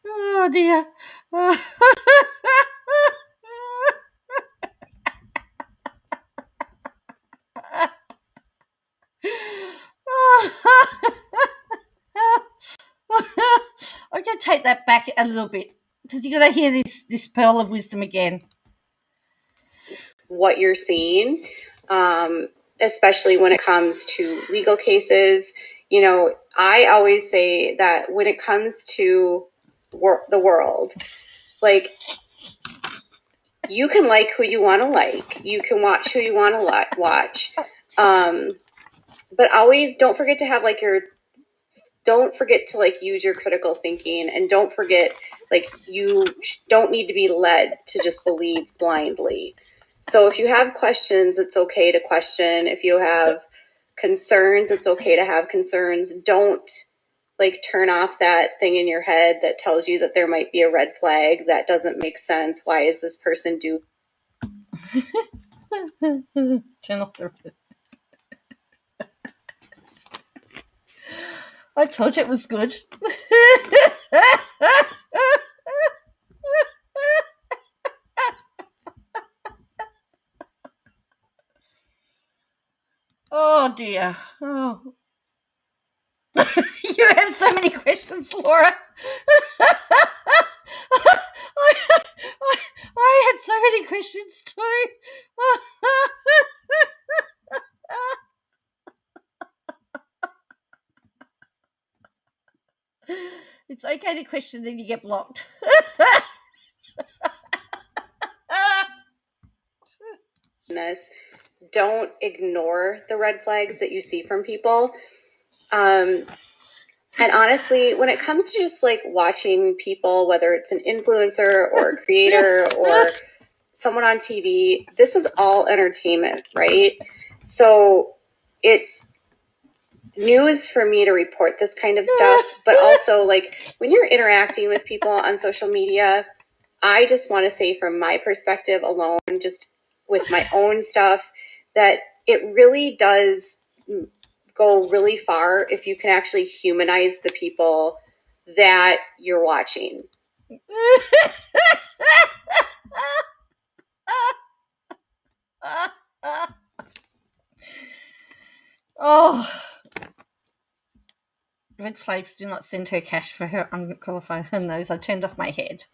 Oh dear. I'm going to take that back a little bit because you're going to hear this pearl of wisdom again. What you're seeing, especially when it comes to legal cases. You know, I always say that when it comes to the world, like, you can like who you want to like, you can watch who you want to watch, but always don't forget to have like don't forget to like use your critical thinking, and don't forget, like, you don't need to be led to just believe blindly. So if you have questions, it's okay to question. If you have concerns, it's okay to have concerns. Don't like turn off that thing in your head that tells you that there might be a red flag. That doesn't make sense. Why is this person doing? Turn off the. I told you it was good. Oh dear. Oh. You have so many questions, Laura. I had so many questions too. It's okay to question, then you get blocked. Don't ignore the red flags that you see from people. And honestly, when it comes to just like watching people, whether it's an influencer or a creator or someone on TV, this is all entertainment, right? So it's news for me to report this kind of stuff, but also like when you're interacting with people on social media, I just want to say from my perspective alone, just with my own stuff, that it really does go really far if you can actually humanize the people that you're watching. Oh. Red flags do not send her cash for her unqualified nose. I turned off my head.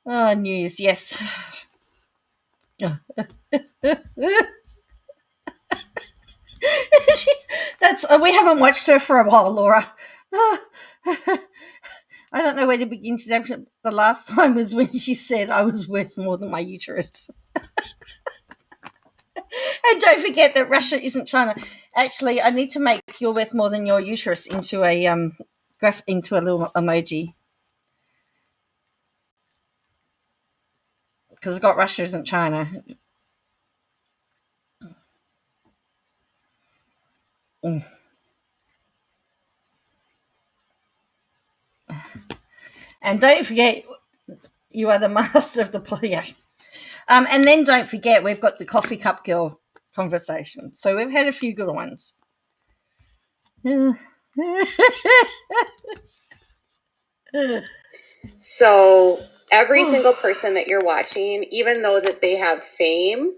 Oh, news, yes. We haven't watched her for a while, Laura. I don't know where to begin. The last time was when she said I was worth more than my uterus. And don't forget that Russia isn't China. Actually, I need to make "you're worth more than your uterus" into a into a little emoji, because I've got Russia isn't China. And don't forget, you are the master of the player. And then don't forget, we've got the coffee cup girl conversation. So we've had a few good ones. So every single person that you're watching, even though that they have fame,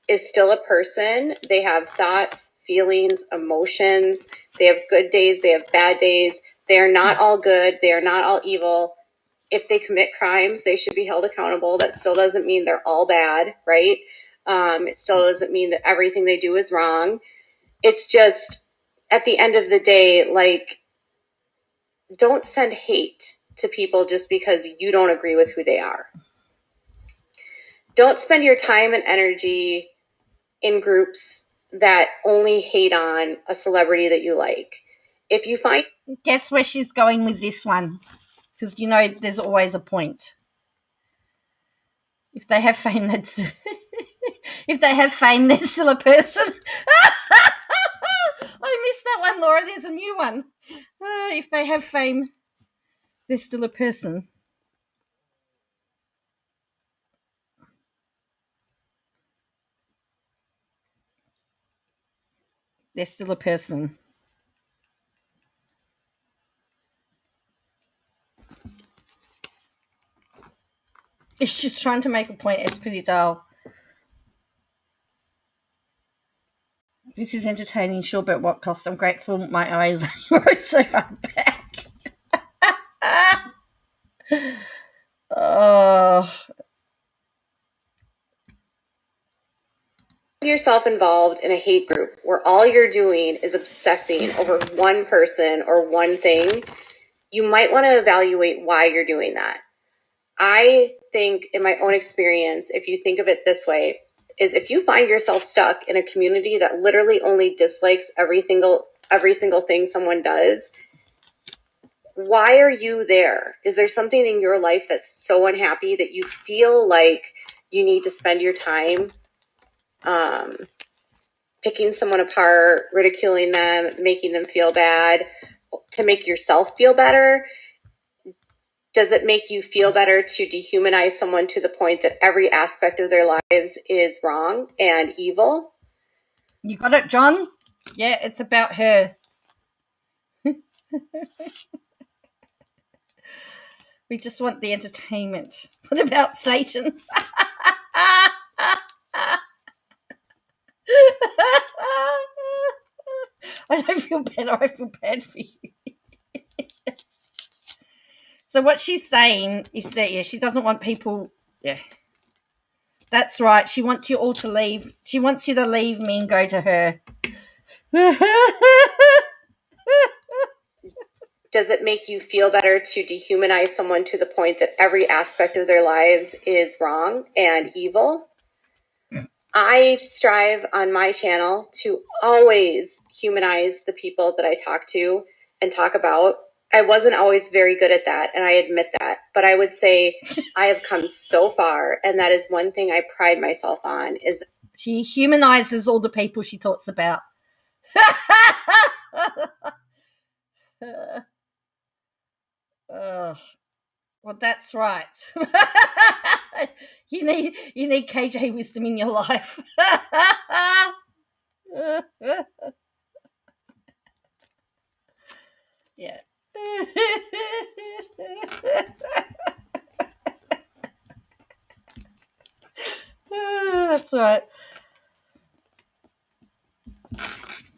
is still a person. They have thoughts, feelings, emotions. They have good days. They have bad days. They are not all good. They are not all evil. If they commit crimes, they should be held accountable. That still doesn't mean they're all bad, right? It still doesn't mean that everything they do is wrong. It's just, at the end of the day, like, don't send hate to people just because you don't agree with who they are. Don't spend your time and energy in groups that only hate on a celebrity that you like. If you find... Guess where she's going with this one? Because, you know, there's always a point. If they have fame, that's... if they have fame, they're still a person. I missed that one, Laura. There's a new one. If they have fame, they're still a person. They're still a person. It's just trying to make a point. It's pretty dull. This is entertaining, sure, but what cost? I'm grateful my eyes are so far back. Oh. yourself involved in a hate group where all you're doing is obsessing over one person or one thing, you might want to evaluate why you're doing that. I think in my own experience, if you think of it this way, is if you find yourself stuck in a community that literally only dislikes every single thing someone does, why are you there? Is there something in your life that's so unhappy that you feel like you need to spend your time picking someone apart, ridiculing them, making them feel bad to make yourself feel better? Does it make you feel better to dehumanize someone to the point that every aspect of their lives is wrong and evil? You got it, John? Yeah, it's about her. We just want the entertainment. What about Satan? I don't feel better. I feel bad for you. So what she's saying is that, yeah, she doesn't want people... Yeah, that's right. She wants you all to leave. She wants you to leave me and go to her. Does it make you feel better to dehumanize someone to the point that every aspect of their lives is wrong and evil? I strive on my channel to always humanize the people that I talk to and talk about. I wasn't always very good at that, and I admit that. But I would say I have come so far, and that is one thing I pride myself on. Is she humanizes all the people she talks about. Well, that's right. You need KJ wisdom in your life. Yeah. That's right.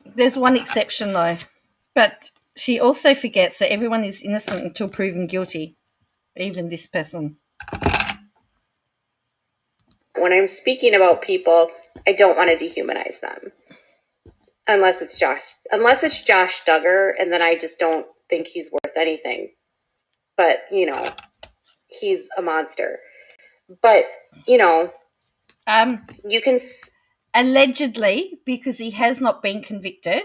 There's one exception though, but she also forgets that everyone is innocent until proven guilty, even this person. When I'm speaking about people, I don't want to dehumanize them. Unless it's Josh Duggar, and then I just don't think he's worth anything. But, you know, he's a monster. But, you know, you can... Allegedly, because he has not been convicted.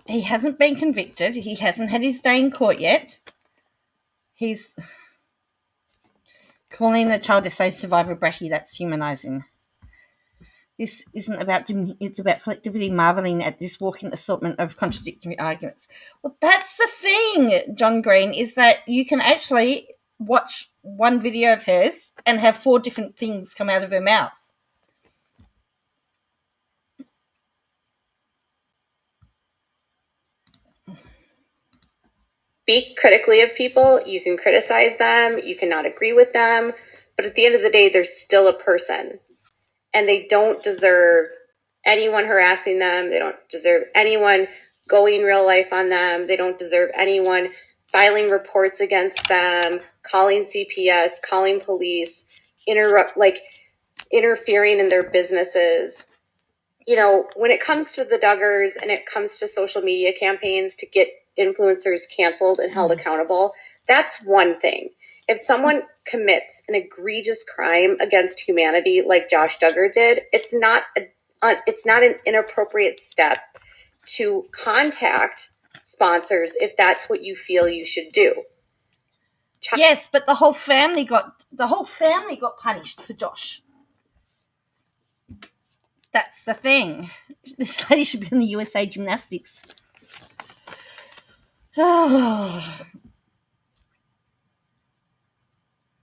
He hasn't been convicted. He hasn't had his day in court yet. He's calling a child essay survivor bratty. That's humanizing. This isn't about them. It's about collectively marveling at this walking assortment of contradictory arguments. Well, that's the thing, John Green, is that you can actually watch one video of hers and have 4 different things come out of her mouth. Speak critically of people. You can criticize them. You cannot agree with them. But at the end of the day, they're still a person. And they don't deserve anyone harassing them. They don't deserve anyone going real life on them. They don't deserve anyone filing reports against them, calling CPS, calling police, interfering in their businesses. You know, when it comes to the Duggars and it comes to social media campaigns to get influencers canceled and held accountable, that's one thing. If someone commits an egregious crime against humanity like Josh Duggar did, it's not an inappropriate step to contact sponsors if that's what you feel you should do. Yes, but the whole family got punished for Josh. That's the thing. This lady should be in the USA Gymnastics. Oh.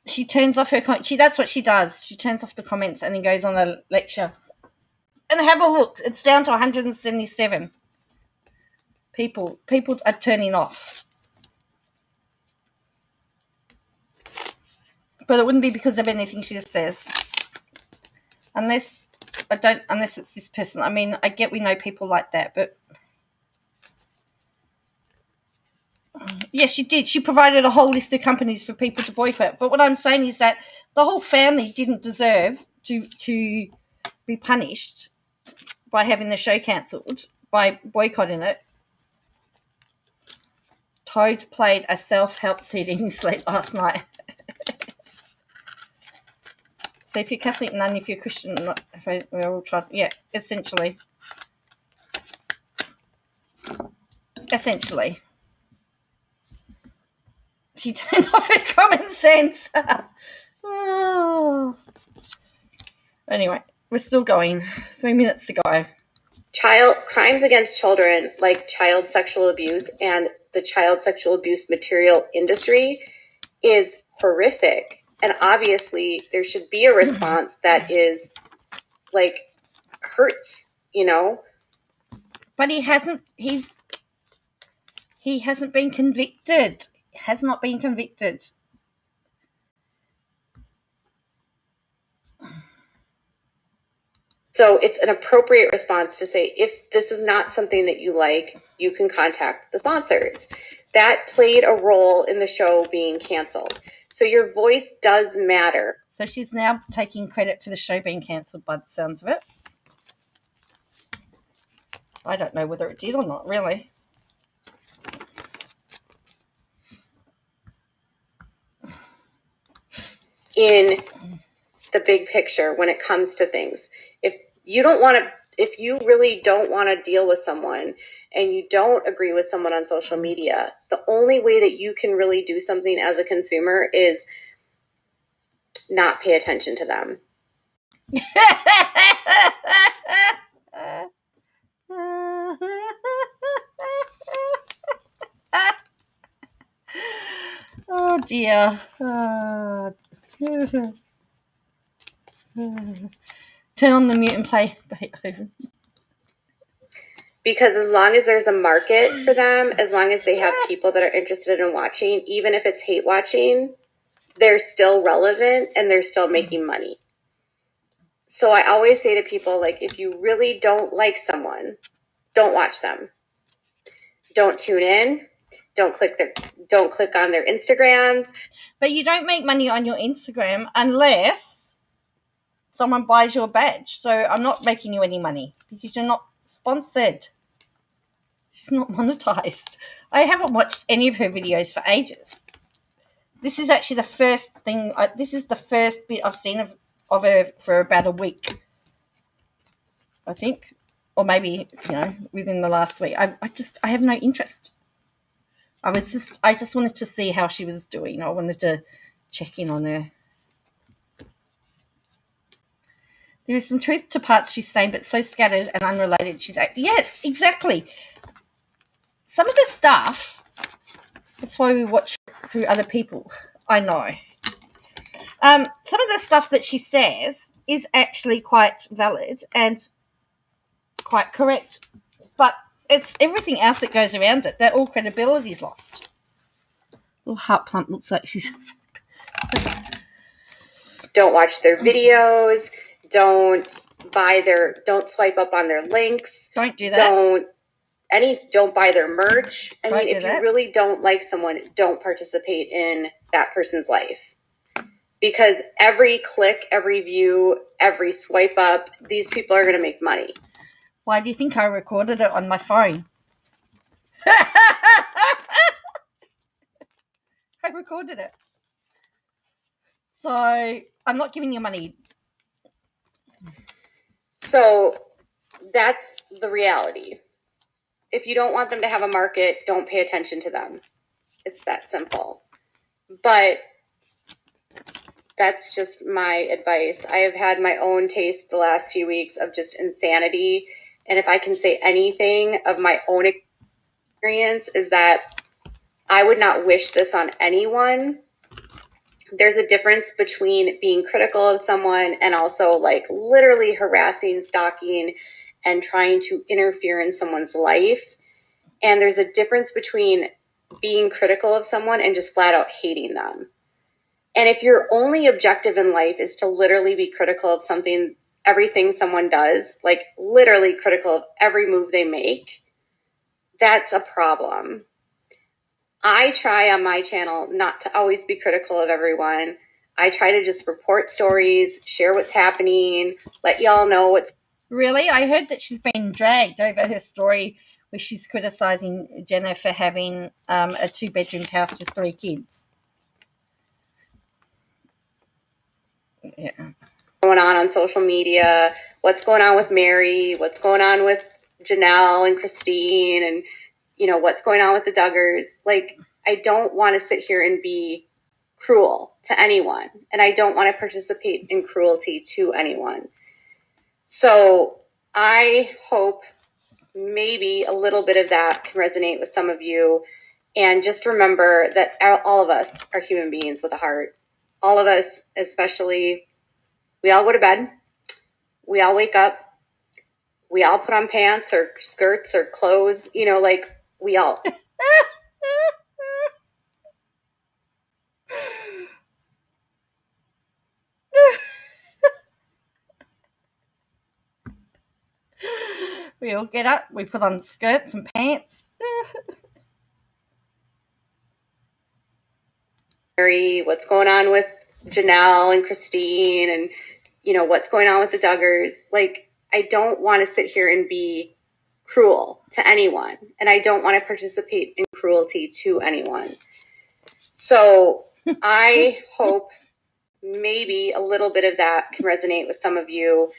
She turns off her that's what she does. She turns off the comments and then goes on a lecture. And have a look. It's down to 177. People are turning off. But it wouldn't be because of anything she just says. Unless it's this person. I mean, I get we know people like that, but yes, she did. She provided a whole list of companies for people to boycott. But what I'm saying is that the whole family didn't deserve to be punished by having the show cancelled, by boycotting it. Toad played a self-help CD in his sleep last night. So if you're Catholic, none. If you're Christian, not. We're all trying. Yeah, essentially. She turned off her common sense. Oh. Anyway, we're still going. 3 minutes to go. Crimes against children, like child sexual abuse and the child sexual abuse material industry, is horrific. And obviously, there should be a response that is, like, hurts, you know? But he hasn't been convicted. He has not been convicted. So it's an appropriate response to say, if this is not something that you like, you can contact the sponsors. That played a role in the show being canceled. So your voice does matter. So she's now taking credit for the show being cancelled by the sounds of it. I don't know whether it did or not, really. In the big picture, when it comes to things, if you really don't want to deal with someone and you don't agree with someone on social media, the only way that you can really do something as a consumer is not pay attention to them. Oh dear. Turn on the mute and play Beethoven. Because as long as there's a market for them, as long as they have people that are interested in watching, even if it's hate watching, they're still relevant and they're still making money. So I always say to people, like, if you really don't like someone, don't watch them. Don't tune in. Don't click on their Instagrams. But you don't make money on your Instagram unless someone buys your badge. So I'm not making you any money because you're not sponsored. She's not monetized. I haven't watched any of her videos for ages. This is actually the first thing. This is the first bit I've seen of her for about a week, I think, or maybe within the last week. I have no interest. I just wanted to see how she was doing. I wanted to check in on her. There is some truth to parts she's saying, but so scattered and unrelated. Yes, exactly. Some of the stuff, that's why we watch through other people. I know. Some of the stuff that she says is actually quite valid and quite correct, but it's everything else that goes around it. That all credibility's lost. Little heart plump looks like she's... Don't watch their videos. Don't swipe up on their links. Don't do that. Don't buy their merch. I mean, if that. you really don't like someone, don't participate in that person's life. Because every click, every view, every swipe up, these people are going to make money. Why do you think I recorded it on my phone? I recorded it. So I'm not giving you money. So that's the reality. If you don't want them to have a market, don't pay attention to them. It's that simple. But that's just my advice. I have had my own taste the last few weeks of just insanity. And if I can say anything of my own experience is that I would not wish this on anyone. There's a difference between being critical of someone and also like literally harassing, stalking, and trying to interfere in someone's life. And there's a difference between being critical of someone and just flat out hating them. And if your only objective in life is to literally be critical of something, everything someone does, like literally critical of every move they make, that's a problem. I try on my channel not to always be critical of everyone. I try to just report stories, share what's happening, let y'all know what's... Really? I heard that she's been dragged over her story where she's criticizing Jenna for having a 2-bedroom house with 3 kids. Yeah. Going on social media, what's going on with Mary, what's going on with Janelle and Christine, and you know what's going on with the Duggars. Like, I don't want to sit here and be cruel to anyone, and I don't want to participate in cruelty to anyone. So I hope maybe a little bit of that can resonate with some of you, and just remember that all of us are human beings with a heart. All of us, especially, we all go to bed, we all wake up, we all put on pants or skirts or clothes, you know, like we all. We all get up, we put on skirts and pants. What's going on with Janelle and Christine, and you know what's going on with the Duggars. Like, I don't want to sit here and be cruel to anyone, and I don't want to participate in cruelty to anyone. So I hope maybe a little bit of that can resonate with some of you,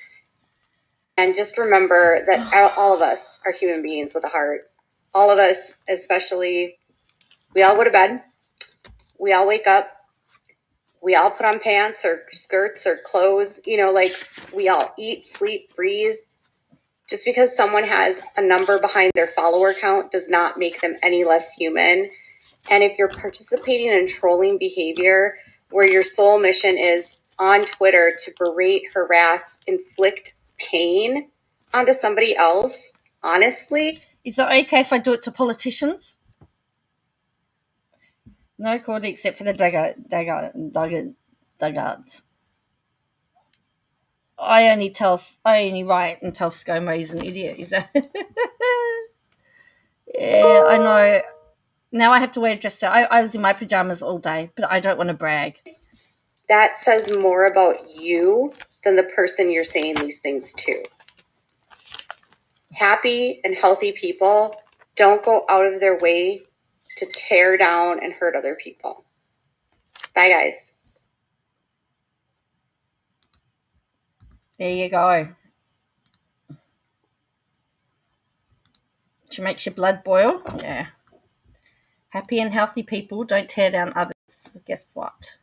and just remember that all of us are human beings with a heart. All of us, especially, we all go to bed, we all wake up, we all put on pants or skirts or clothes, you know, like we all eat, sleep, breathe. Just because someone has a number behind their follower count does not make them any less human. And if you're participating in trolling behavior where your sole mission is on Twitter to berate, harass, inflict pain onto somebody else, honestly. Is it okay if I do it to politicians? No, Cordy, except for the Duggards. I only write and tell ScoMo he's an idiot. Is that? Yeah, I know. Now I have to wear a dress. I was in my pajamas all day, but I don't want to brag. That says more about you than the person you're saying these things to. Happy and healthy people don't go out of their way to tear down and hurt other people. Bye, guys. There you go. She makes your blood boil. Yeah. Happy and healthy people don't tear down others. Guess what?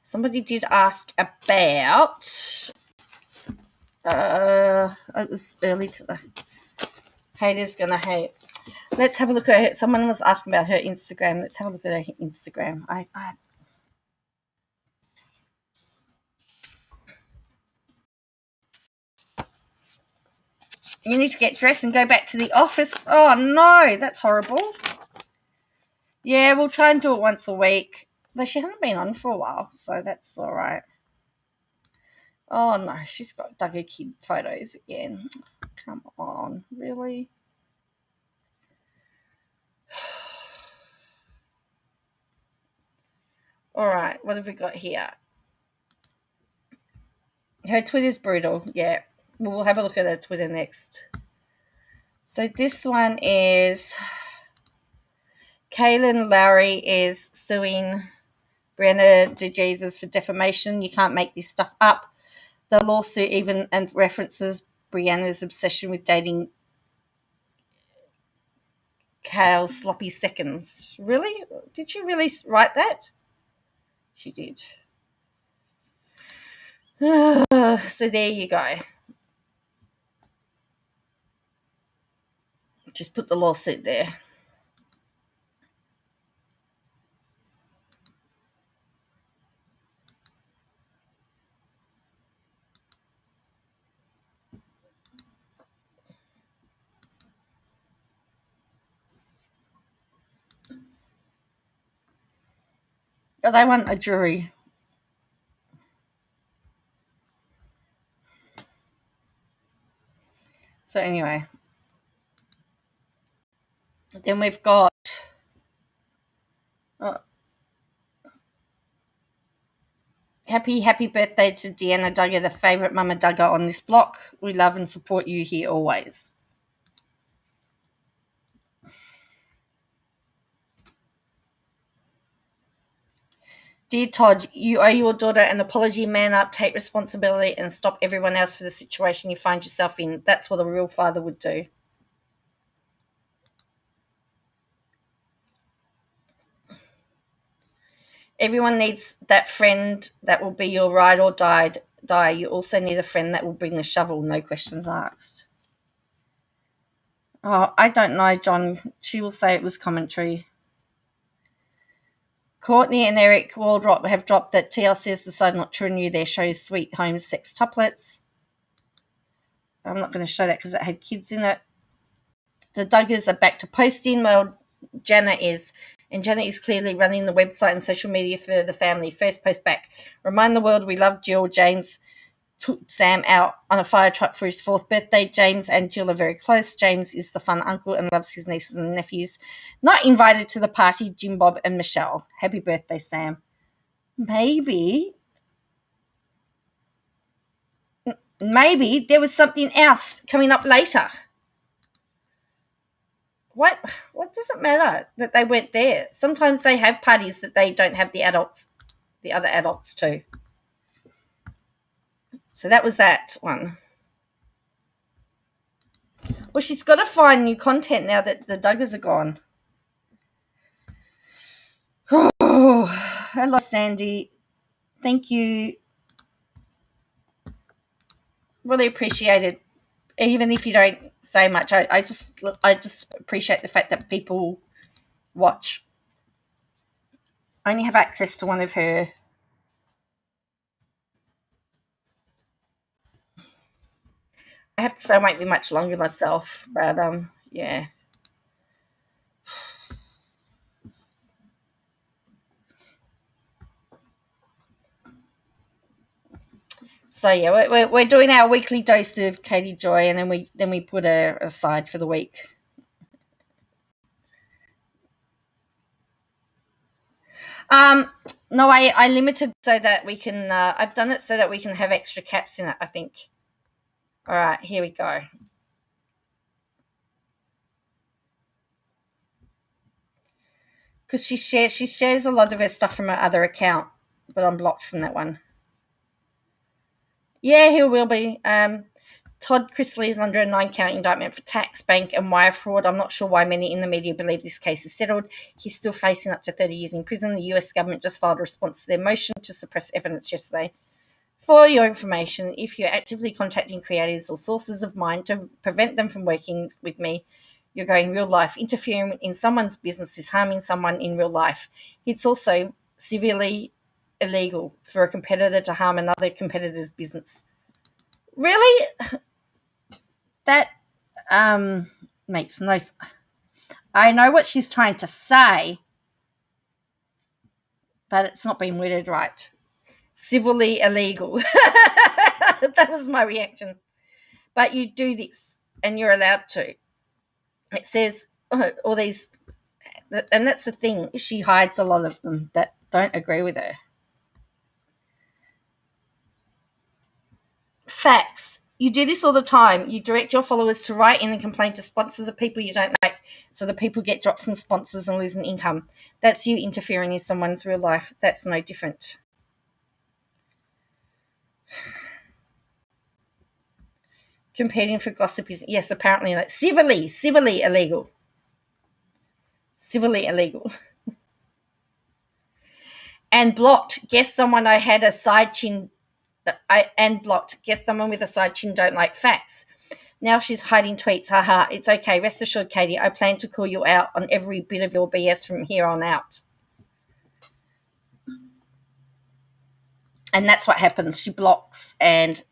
Somebody did ask about... it was early today. Haters gonna hate. Let's have a look at her. Someone was asking about her Instagram. Let's have a look at her Instagram. You need to get dressed and go back to the office. Oh, no, that's horrible. Yeah, we'll try and do it once a week. Though she hasn't been on for a while, so that's all right. Oh, no, she's got Duggar kid photos again. Come on, really? All right, what have we got here? Her Twitter's brutal, yeah. We'll have a look at her Twitter next. So this one is Kaylin Lowry is suing Brianna DeJesus for defamation. You can't make this stuff up. The lawsuit even and references Brianna's obsession with dating Kale Sloppy Seconds. Really? Did she really write that? She did. So there you go. Just put the lawsuit there. Oh, they want a jury. So anyway, then we've got happy birthday to Deanna Duggar, the favourite Mama Duggar on this block. We love and support you here always. Dear Todd, you owe your daughter an apology. Man up, take responsibility, and stop everyone else for the situation you find yourself in. That's what a real father would do. Everyone needs that friend that will be your ride or die. You also need a friend that will bring the shovel, no questions asked. Oh, I don't know, John. She will say it was commentary. Courtney and Eric Waldrop have dropped that TLC has decided not to renew their show Sweet Home Sextuplets. I'm not going to show that because it had kids in it. The Duggars are back to posting. Well, Jana is. And Jana is clearly running the website and social media for the family. First post back. Remind the world we love Jill. James took Sam out on a fire truck for his 4th birthday. James and Jill are very close. James is the fun uncle and loves his nieces and nephews. Not invited to the party, Jim, Bob, and Michelle. Happy birthday, Sam. Maybe there was something else coming up later. What does it matter that they went there? Sometimes they have parties that they don't have the other adults too. So that was that one. Well, she's got to find new content now that the Duggars are gone. Oh, hello, Sandy. Thank you. Really appreciate it. Even if you don't say much, I just appreciate the fact that people watch. I only have access to one of her. I have to say I won't be much longer myself, but yeah. So yeah, we're doing our weekly dose of Katie Joy, and then we put her aside for the week. No, I limited so that we can. I've done it so that we can have extra caps in it, I think. All right, here we go. Because she shares a lot of her stuff from her other account, but I'm blocked from that one. Yeah, he will be. Todd Chrisley is under a 9-count indictment for tax, bank, and wire fraud. I'm not sure why many in the media believe this case is settled. He's still facing up to 30 years in prison. The US government just filed a response to their motion to suppress evidence yesterday. For your information, if you're actively contacting creators or sources of mine to prevent them from working with me, you're going real life. Interfering in someone's business is harming someone in real life. It's also severely illegal for a competitor to harm another competitor's business. Really? That Makes no. I know what she's trying to say, but it's not been worded right. Civilly illegal. That was my reaction. But you do this, and you're allowed to. It says all these, and that's the thing. She hides a lot of them that don't agree with her. Facts. You do this all the time. You direct your followers to write in and complain to sponsors of people you don't like, so the people get dropped from sponsors and losing income. That's you interfering in someone's real life. That's no different. Competing for gossip is, yes, apparently like civilly illegal. Civilly illegal. And blocked. Guess someone I had a side chin. And blocked. Guess someone with a side chin don't like facts. Now she's hiding tweets. Haha. It's okay. Rest assured, Katie, I plan to call you out on every bit of your BS from here on out. And that's what happens. She blocks and...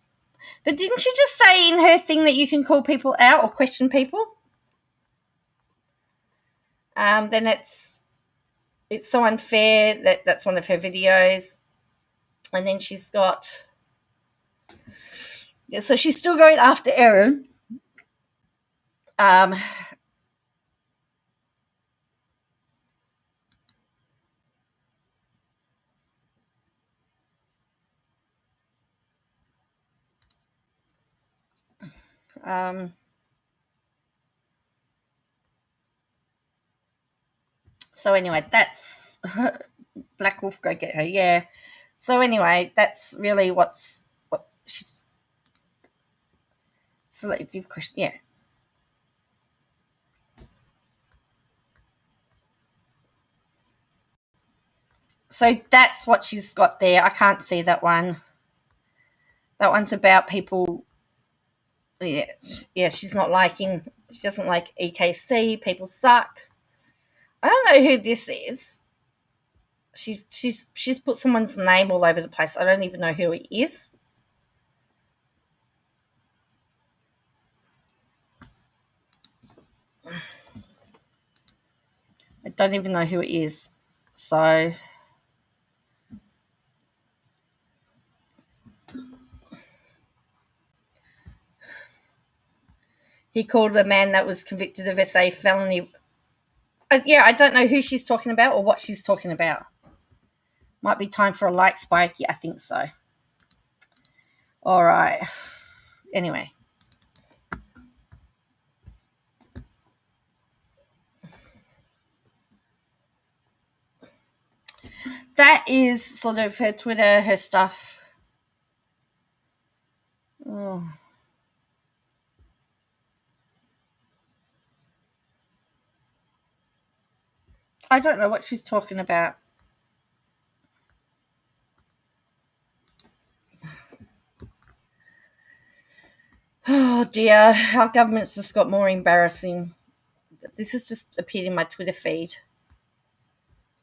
But didn't she just say in her thing that you can call people out or question people? Then it's so unfair that's one of her videos. And then she's got... Yeah, so she's still going after Erin. So anyway, that's Black Wolf, go get her. Yeah. So anyway, that's really what she's selective question. Yeah. So that's what she's got there. I can't see that one. That one's about people. Yeah, she's not liking. She doesn't like EKC. People suck. I don't know who this is. She's put someone's name all over the place. I don't even know who it is. I don't even know who it is. So he called a man that was convicted of SA felony. Yeah, I don't know who she's talking about or what she's talking about. Might be time for a like spike. Yeah, I think so. All right. Anyway. That is sort of her Twitter, her stuff. Oh. I don't know what she's talking about. Oh dear, our government's just got more embarrassing. This has just appeared in my Twitter feed.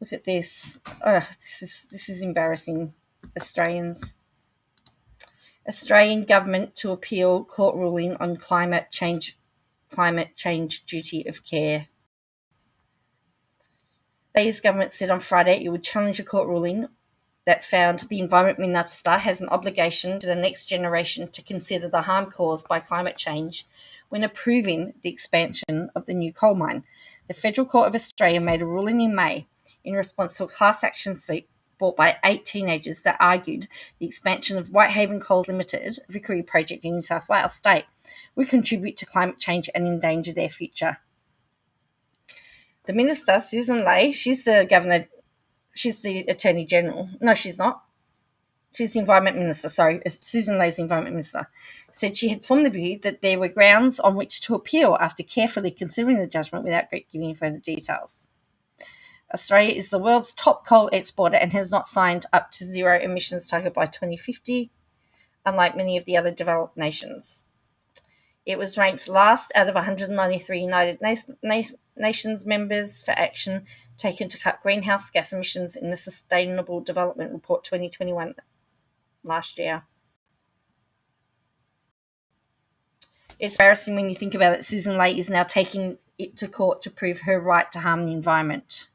Look at this. Oh, this is embarrassing. Australian government to appeal court ruling on climate change duty of care. Australia's government said on Friday it would challenge a court ruling that found the Environment Minister has an obligation to the next generation to consider the harm caused by climate change when approving the expansion of the new coal mine. The Federal Court of Australia made a ruling in May in response to a class action suit brought by 8 teenagers that argued the expansion of Whitehaven Coals Limited, Vickery project in New South Wales state, would contribute to climate change and endanger their future. The minister, Susan Ley, she's the governor. She's the Attorney General. No, she's not. She's the Environment Minister. Sorry, Susan Ley's the Environment Minister. Said she had formed the view that there were grounds on which to appeal after carefully considering the judgment without giving further details. Australia is the world's top coal exporter and has not signed up to zero emissions target by 2050, unlike many of the other developed nations. It was ranked last out of 193 United Nations members for action taken to cut greenhouse gas emissions in the Sustainable Development Report 2021 last year. It's embarrassing when you think about it. Susan Lay is now taking it to court to prove her right to harm the environment.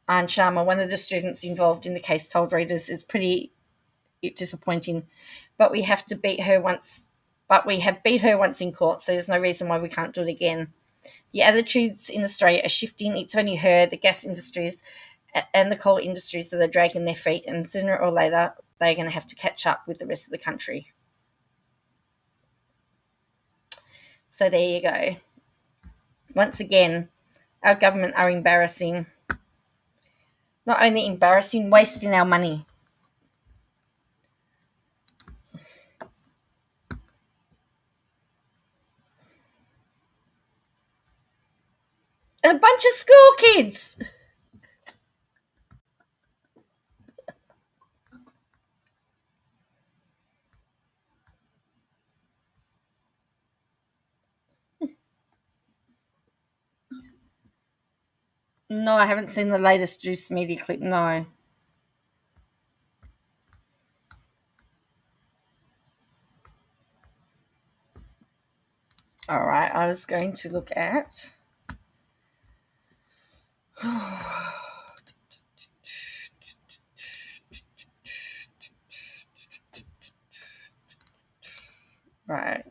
And Sharma, one of the students involved in the case, told readers is pretty disappointing, but we have beat her once in court, so there's no reason why we can't do it again. The attitudes in Australia are shifting. It's only her, the gas industries, and the coal industries that are dragging their feet, and sooner or later they're going to have to catch up with the rest of the country. So there you go. Once again, our government are embarrassing. Not only embarrassing, wasting our money. And a bunch of school kids. No, I haven't seen the latest Juice Media clip, no. All right, I was going to look at... Right.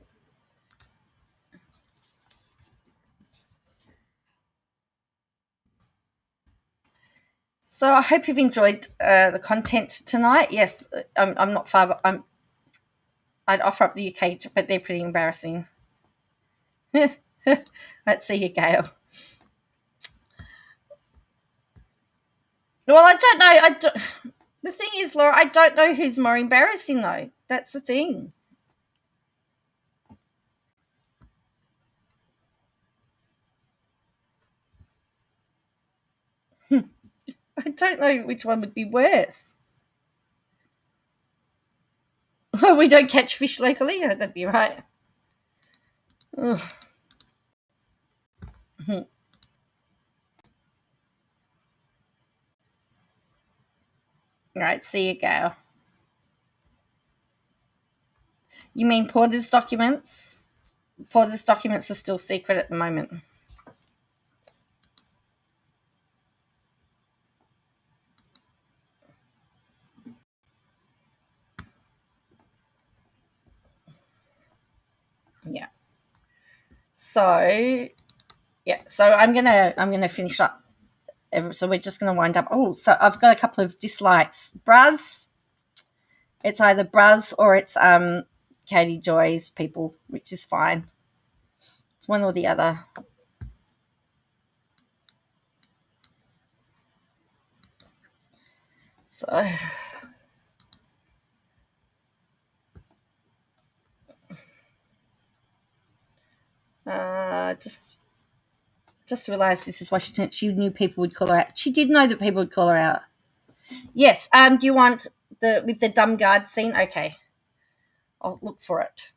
So I hope you've enjoyed the content tonight. Yes, I'm not far, but I'd offer up the UK, but they're pretty embarrassing. Let's see you, Gail. Well, I don't know. The thing is, Laura, I don't know who's more embarrassing, though. That's the thing. I don't know which one would be worse. We don't catch fish locally? Yeah, that'd be right. Ugh. All right, see you, Gail. You mean Porter's documents? Porter's documents are still secret at the moment. Yeah. So, yeah. So I'm gonna finish up. So we're just gonna wind up. Oh, so I've got a couple of dislikes. Braz. It's either Braz or it's Katie Joy's people, which is fine. It's one or the other. So just realised this is why she knew people would call her out. She did know that people would call her out. Yes. Do you want with the dumb guard scene? Okay. I'll look for it.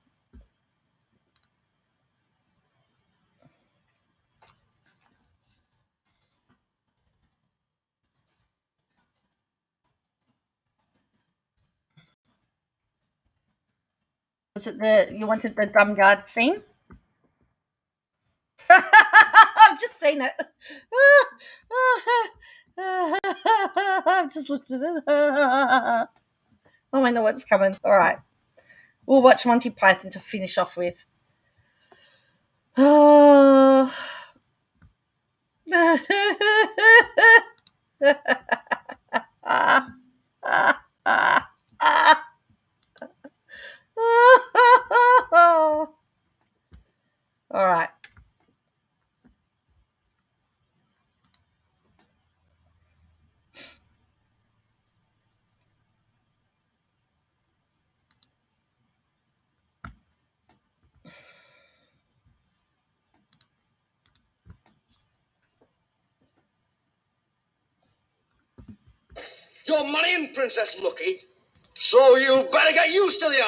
Was it you wanted the dumb guard scene? I've just seen it. I've just looked at it. Oh, I know what's coming. All right. We'll watch Monty Python to finish off with. Oh. All right. Your money in Princess Looky, so you better get used to the...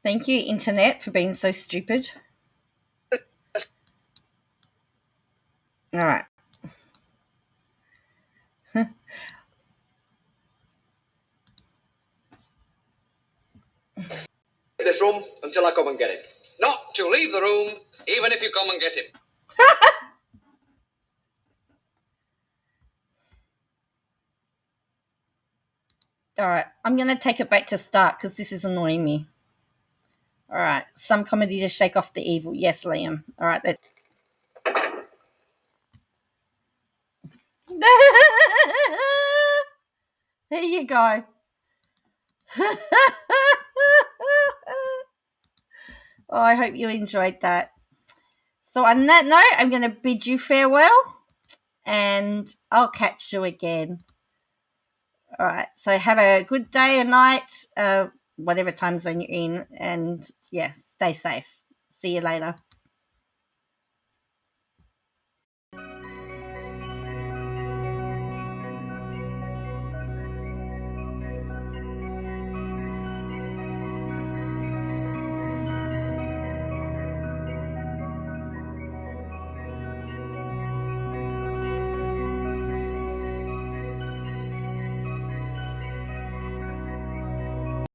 Thank you, Internet, for being so stupid. All right. this room until I come and get him. Not to leave the room, even if you come and get him. All right, I'm going to take it back to start because this is annoying me. All right, some comedy to shake off the evil. Yes, Liam. All right, let's. There you go. Oh, I hope you enjoyed that. So on that note, I'm going to bid you farewell, and I'll catch you again. All right, so have a good day or night, whatever time zone you're in, and yes, stay safe. See you later.